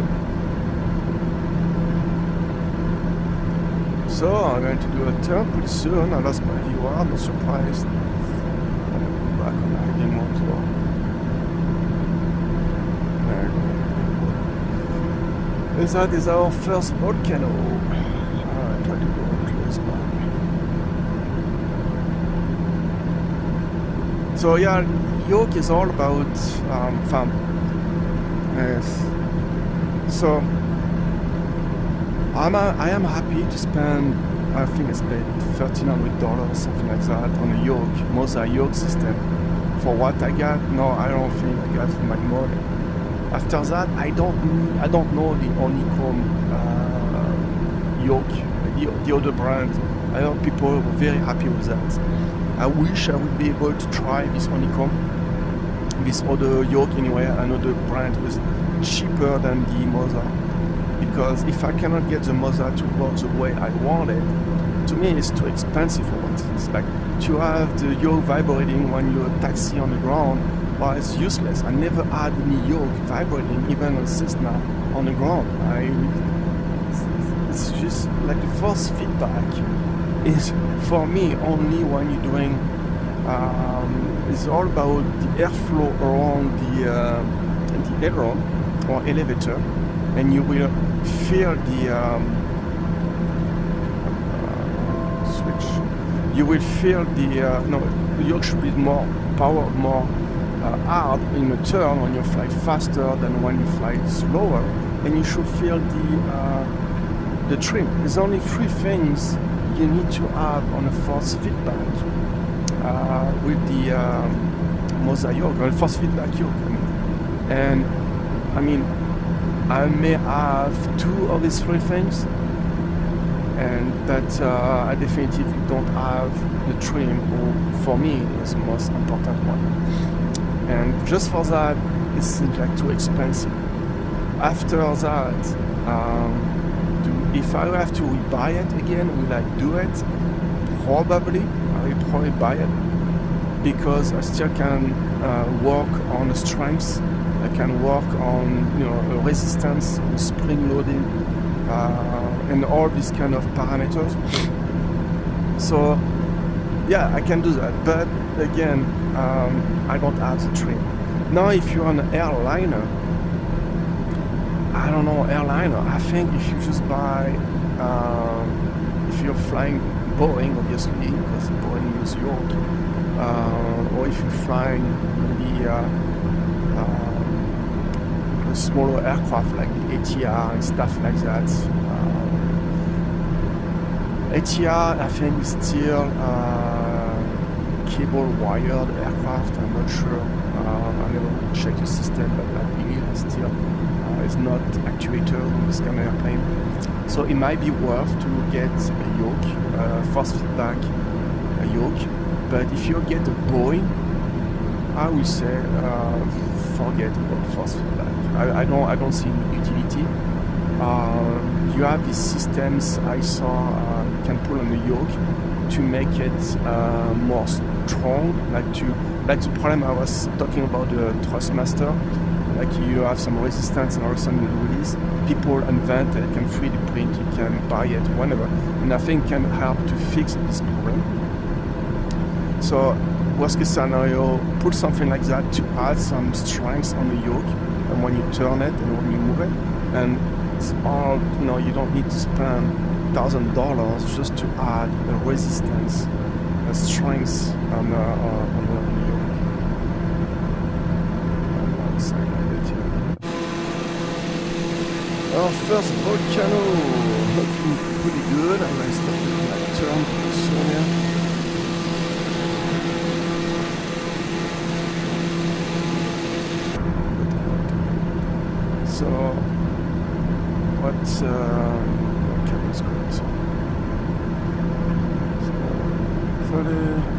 So I'm going to do a turn pretty soon. I lost my viewer, no surprise. I'm going to go back on the hiding mode as well. There we go. That is our first volcano. I try to go close by. So yeah, yoke is all about fun. Yes. So I am happy to spend, I think I spent $1,300, something like that, on a yoke, Mosa yoke system. For what I got, no, I don't think I got my model. After that, I don't know the honeycomb yoke, the other brand. I heard people were very happy with that. I wish I would be able to try this honeycomb, this other yoke anyway, another brand was cheaper than the Mosa. Because if I cannot get the Mosa to work the way I want it, to me it's too expensive for it. It's like to have the yoke vibrating when you're taxi on the ground, well, it's useless. I never had any yoke vibrating, even a Cessna on the ground. It's just like the force feedback is for me only when you're doing. It's all about the airflow around the aileron or elevator, and you will feel the switch. You will feel the yoke should be more power, more hard in a turn when you fly faster than when you fly slower, and you should feel the trim. There's only 3 things you need to have on a force feedback with the Mosa yoke, or force feedback yoke. And I mean, I may have 2 of these 3 things, but I definitely don't have the trim, who for me is the most important one. And just for that, it seems like too expensive. After that, if I have to buy it again, will I do it? Probably. I will probably buy it because I still can work on the strengths. I can work on resistance, spring loading, and all these kind of parameters. So yeah, I can do that. But again, I don't have the trim. Now, if you're on an airliner, I don't know, airliner. I think if you just buy, if you're flying Boeing, obviously, because Boeing is yoke, or if you're flying maybe a smaller aircraft like the ATR and stuff like that. ATR, I think, is still cable wired aircraft. I'm not sure. I never checked the system, but I believe it's still. It's not actuator with this kind of airplane. So it might be worth to get a yoke, force feedback, a yoke. But if you get a Boeing, I would say forget about force feedback. I don't see any utility. You have these systems I saw you can pull on the yoke to make it more strong, like the problem I was talking about the Thrustmaster. Like you have some resistance and all of a sudden you release. People invent it, can 3D print, you can buy it, whenever. And I think can help to fix this problem. So worst case scenario, put something like that to add some strength on the yoke, and when you turn it and when you move it, and it's all, you don't need to spend $1,000 just to add a resistance, a strength on the yoke. Our first volcano looking pretty good. I'm going to start with my turn pretty soon here. So, what cabin's good? So, 30.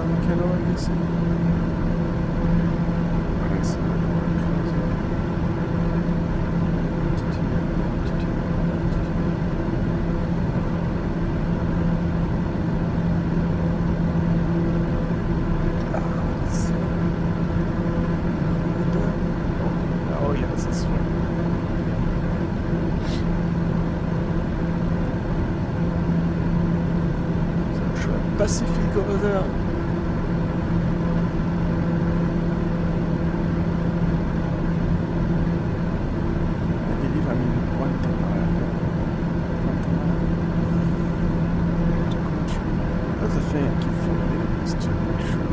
volcano, I guess. Oh yes, that's fine. Pacific over there. I believe I'm in Guatemala. That's the thing I keep forgetting is to make sure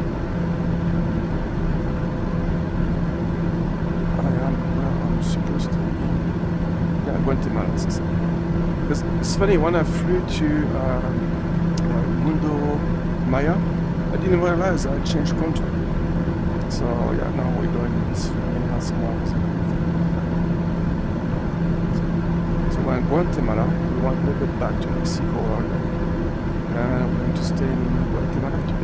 I am where I'm supposed to be. Yeah, Guatemala, c'est ça. Because it's funny, when I flew to Mundo Maya, I didn't realize I changed country. So yeah, now we're doing this So we're in Guatemala, we want a little bit back to Mexico area. And I'm going to stay in Guatemala today.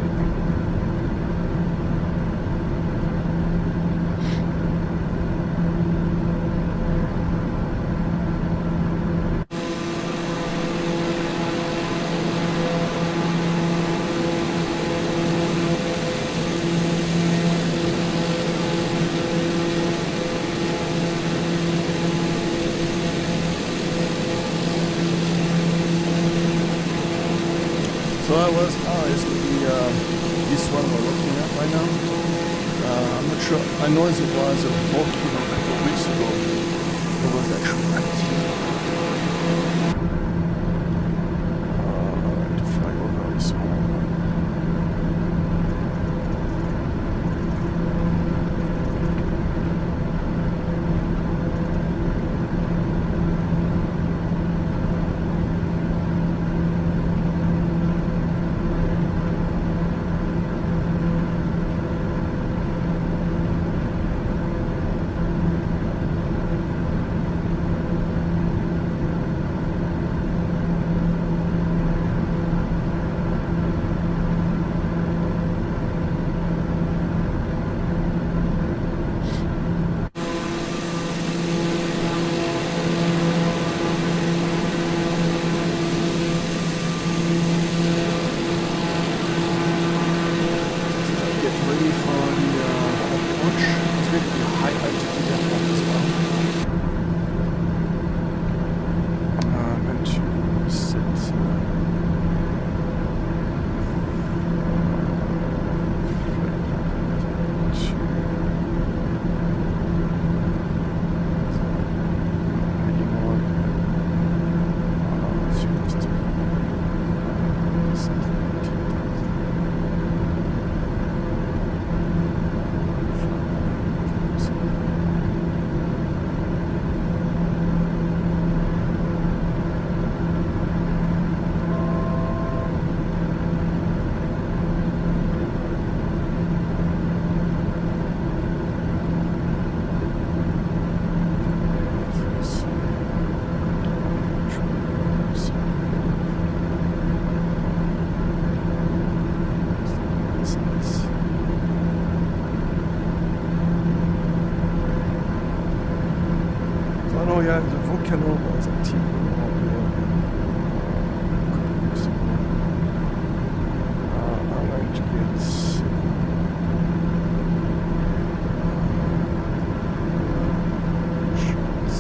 So I was, it's this one we're looking at right now. I'm not sure, I know it was a volcano a couple of weeks ago. It was actually active. I had to fly over this one. Oh yeah, the volcano was active. I like to get shots.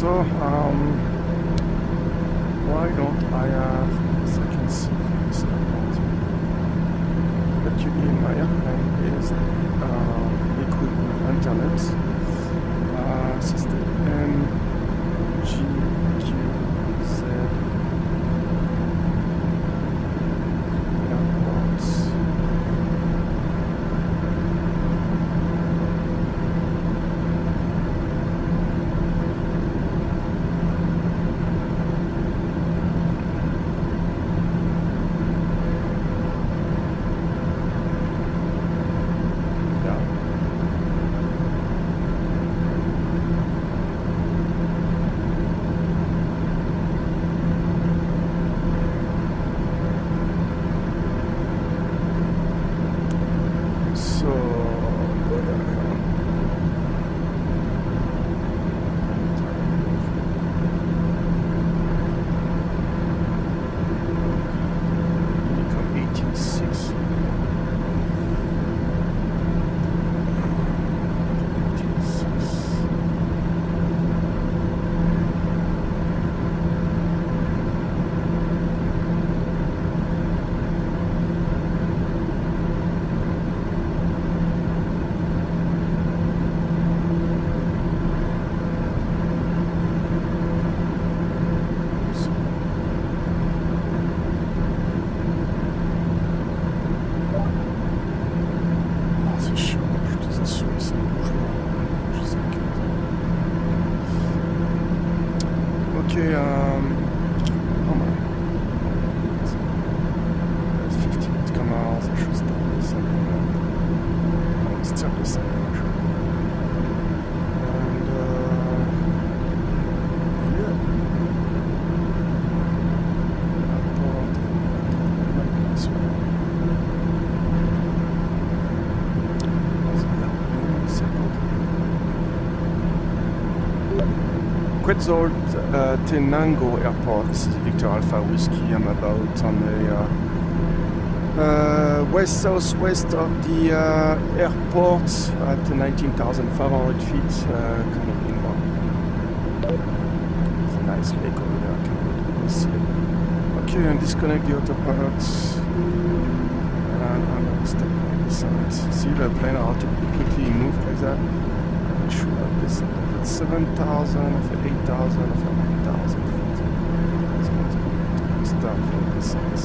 So, why don't I have a second seat for this airport? Actually, my airplane is equipped with internet. This is the MGQZ airport. Okay, oh my. 15 minutes miles, I should stop descending. Let's start descending. And, yeah. This way. Quetzaltenango Airport. This is Victor Alpha Whiskey. I'm about on the west-southwest of the airport at 19,500 feet. Coming inbound. It's a nice lake over there. I can't wait to go see it. Okay, and disconnect the autopilot. And I'm going to step my descent. See the plane automatically moved like that. I should have descended. 7,000, for 8,000, for 9,000 feet. It's good stuff for descent.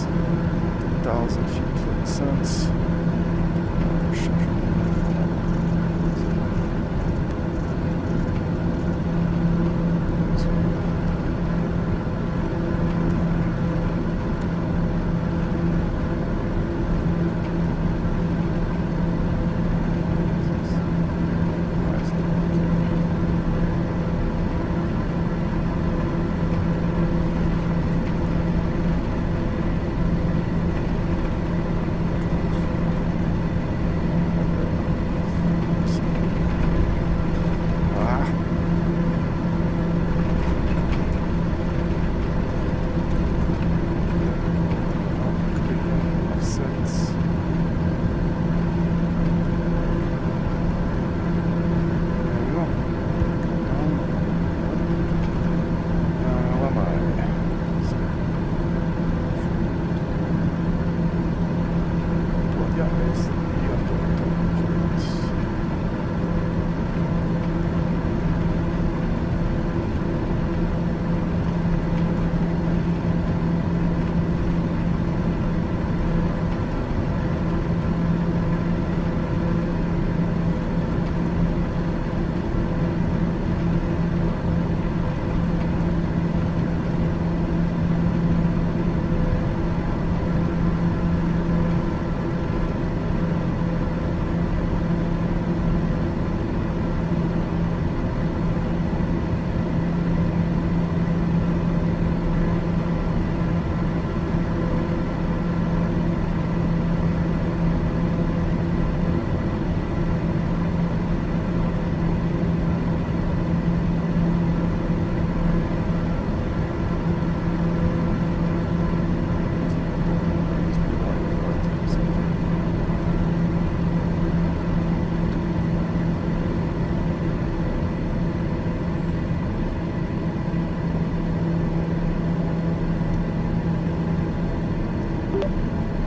10,000 feet for descent.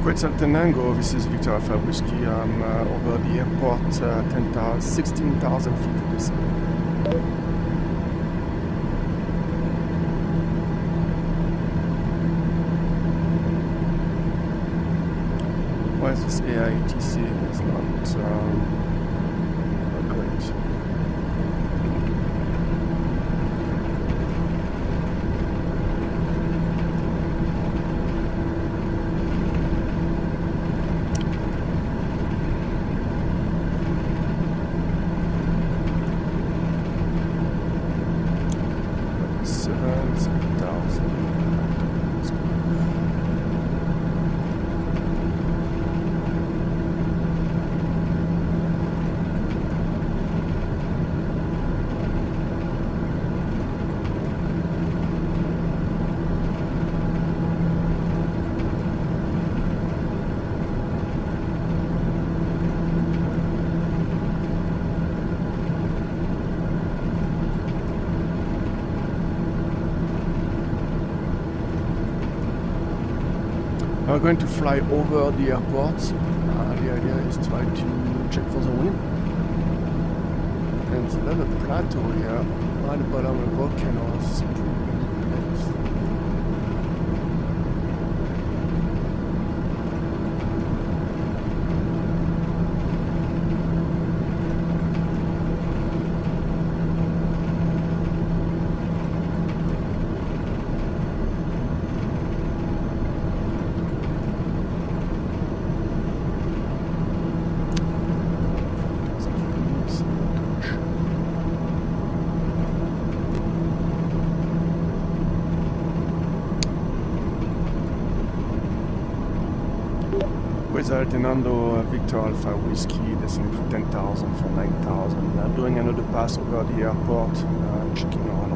Quetzaltenango, this is Victor Alpha Whiskey. I'm over the airport, 16,000 feet to the sea. Well, this AITC is not great. We're going to fly over the airport. The idea is try to check for the wind. And there's a little plateau here, right at the bottom of the volcanoes. It's a pretty neat place. Quezaltenango, Victor Alpha Whiskey, descending for 10,000 for 9,000. Doing another pass over the airport, checking around.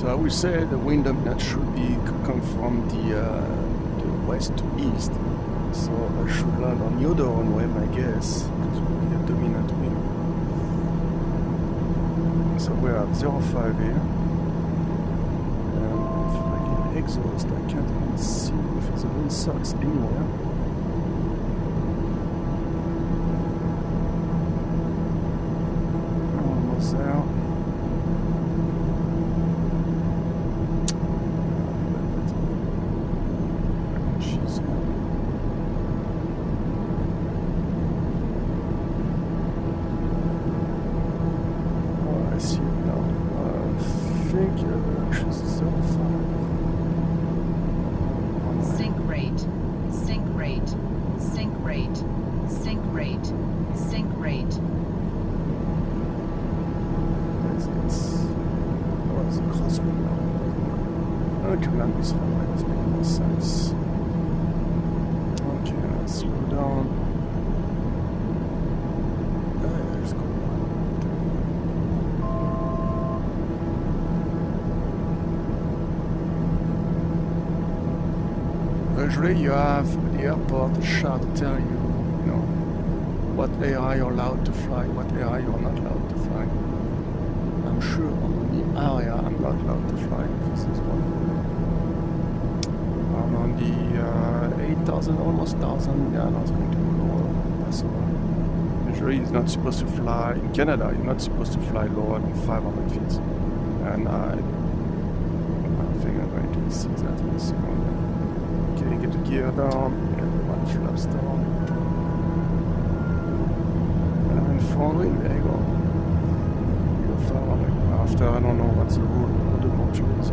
So I would say the wind dominant should be come from the west to east. So I should land on the other runway, my guess, because we'll be a dominant wind. So we're at 05 here. Exhaust, I can't even see if the wind sucks anywhere. Almost there. Oh, I see it now. I think she's 05. Sync rate, sync rate, sync rate, sync rate, sync rate. It's a crosswind now. I can land this runway, this makes more sense. Okay, let's slow down. Let's go Usually you have the airport chart to tell you, what area you're allowed to fly, what area you're not allowed to fly. I'm sure on the area I'm not allowed to fly. This is one. I'm on the 8,000, almost 1,000. Yeah, no, it's going to be lower. Pass over. Usually you're not supposed to fly, in Canada, you're not supposed to fly lower than 500 feet. And I think I'm going to see that in a second. Okay, get the gear down, everyone flaps down. And front wing, there you go. You're far away. After, I don't know what's the rule of the controls.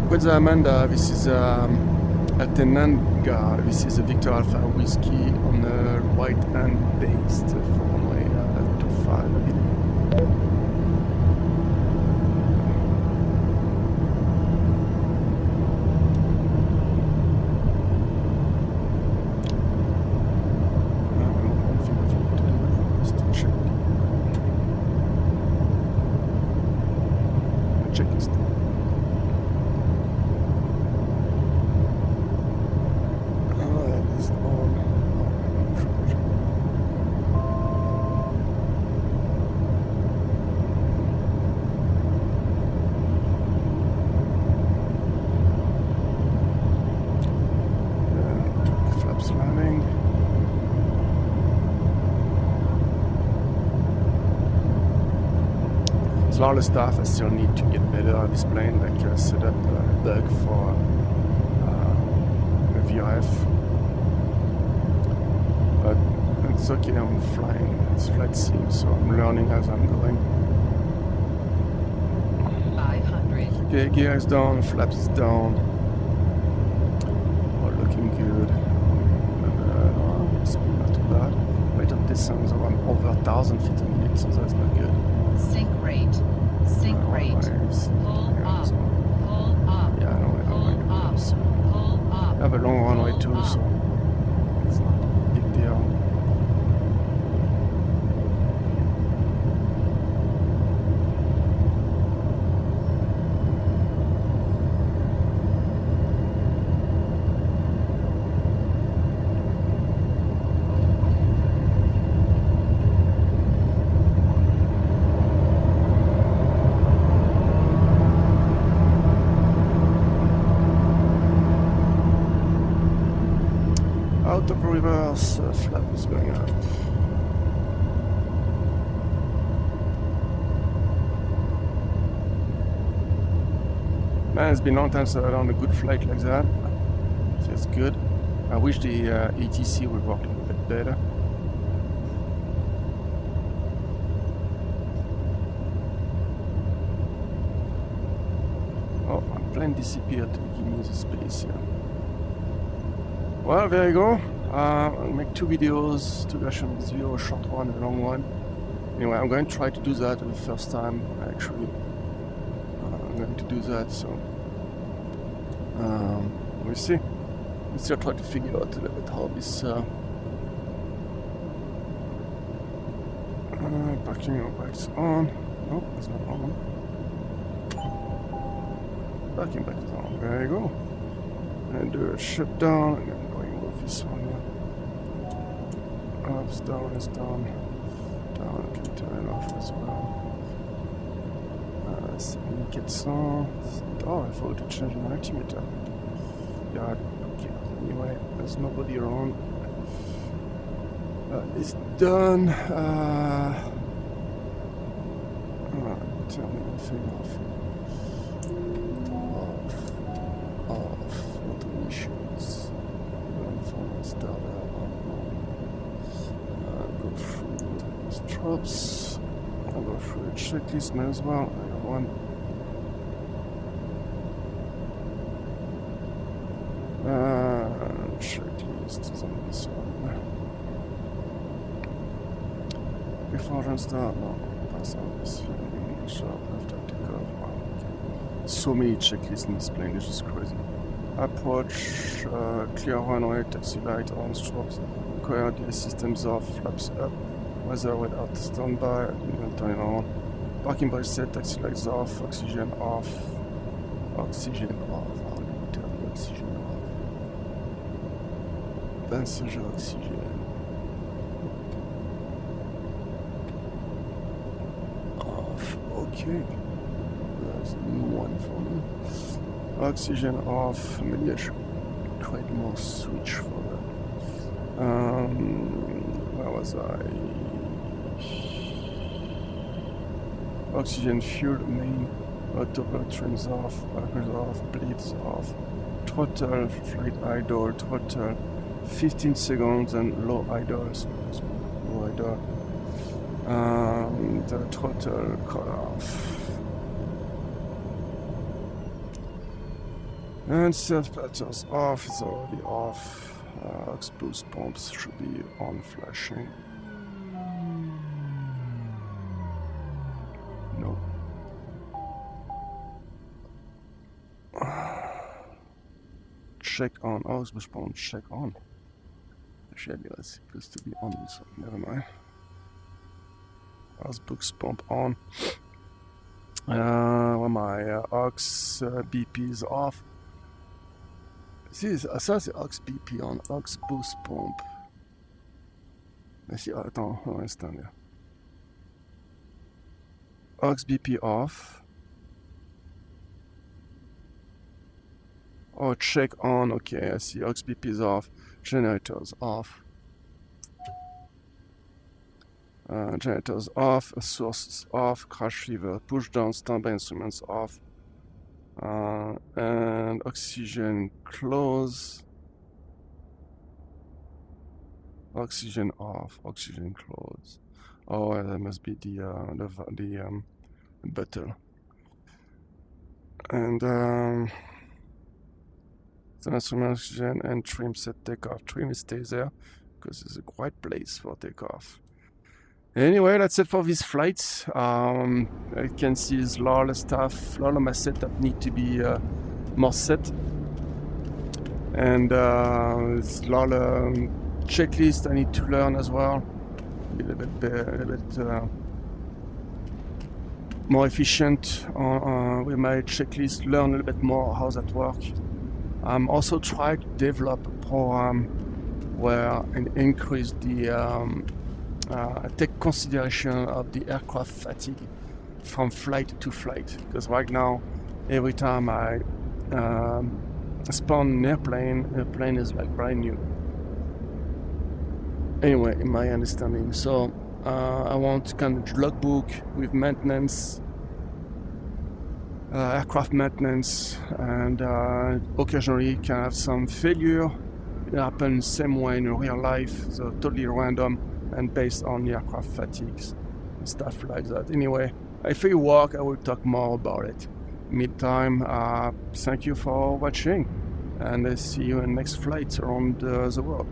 Quetzaltenango, this is Altenanga, this is a Victor Alpha Whiskey on the right hand based for runway 25, I believe. There's a lot of stuff I still need to get better at this plane, like set up a bug for a VRF. But it's okay, I'm flying. It's flat seam, so I'm learning as I'm going. 500. Okay, gear is down, flaps is down. All looking good. And speed not too bad. Rate of descent is around over 1,000 feet a minute, so that's not good. Sink rate. Sink rate. Otherwise, Pull yeah, up. so- Pull up. yeah, I know I Pull might do up. this. Pull up. I have a long runway Pull too, up. so it's not a big deal. Out of reverse, flap is going up. Man, it's been a long time since I've done a good flight like that. Feels good. I wish the ATC would work a little bit better. Oh, my plane disappeared to give me the space here. Well, there you go. I'll make two videos, two versions of this video, a short one and a long one. Anyway, I'm going to try to do that the first time, actually. I'm going to do that, so... we'll see. We'll still try to figure out a little bit how this... parking brakes on. Nope, it's not on. Parking brakes is on. There you go. And do a shutdown, and then going move this one here. Up's down, is down. Down, I can turn it off as well. Quetzaltenango. Oh, I forgot to change my altimeter. Yeah, okay. Anyway, there's nobody around. It's done. Turn everything off. Auto issues. Start go through the straps. I'll go through the checklist now as well. I have one. Checklist is on this one. Before I start, no, pass on this film. Sharp after takeoff. Wow, okay. So many checklists in this plane, it's just crazy. Approach, clear runway, taxi light on, strobes, require the systems off, flaps up, weather without standby, didn't turn it on. Parking brake set, taxi lights off, oxygen off. Oxygen off, how do you turn the oxygen off? Passenger oxygen. Off, okay. There's a new one for me. Oxygen off, maybe I should create more switch for that. Where was I? Oxygen fuel main, autopilot trims off, wipers off, bleeds off, throttle, flight idle, throttle, 15 seconds and low idle, so there's low idle. The throttle cut off. And self platters off, is already off. Aux boost pumps should be on flashing. No. Check on, aux boost pump, check on. Actually, it's supposed to be on this one, never mind. Aux boost pump on. My aux BP is off. Ça c'est aux BP on, aux boost pump. Mais si, attends, un instant là. Aux BP off. Oh, check on, okay, I see. Aux BP is off. Generators off. Generators off, source off, crash lever, push down, standby instruments off, and oxygen close, oxygen off, oxygen close. Oh, that must be the bottle. And the instrument oxygen and trim set takeoff. Trim stays there because it's a quiet place for takeoff. Anyway, that's it for this flight. I can see there's a lot of stuff, a lot of my setup need to be more set. And there's a lot of checklists I need to learn as well. Be a little bit more efficient with my checklist, learn a little bit more how that works. I'm also trying to develop a program where I increase the take consideration of the aircraft fatigue from flight to flight, because right now every time I spawn an airplane is like brand new. Anyway, in my understanding, so I want kind of logbook with maintenance, aircraft maintenance, and occasionally can have some failure. It happens same way in real life, so totally random and based on the aircraft fatigues and stuff like that. Anyway, if we work, I will talk more about it. Meantime, thank you for watching, and I see you in next flights around the world.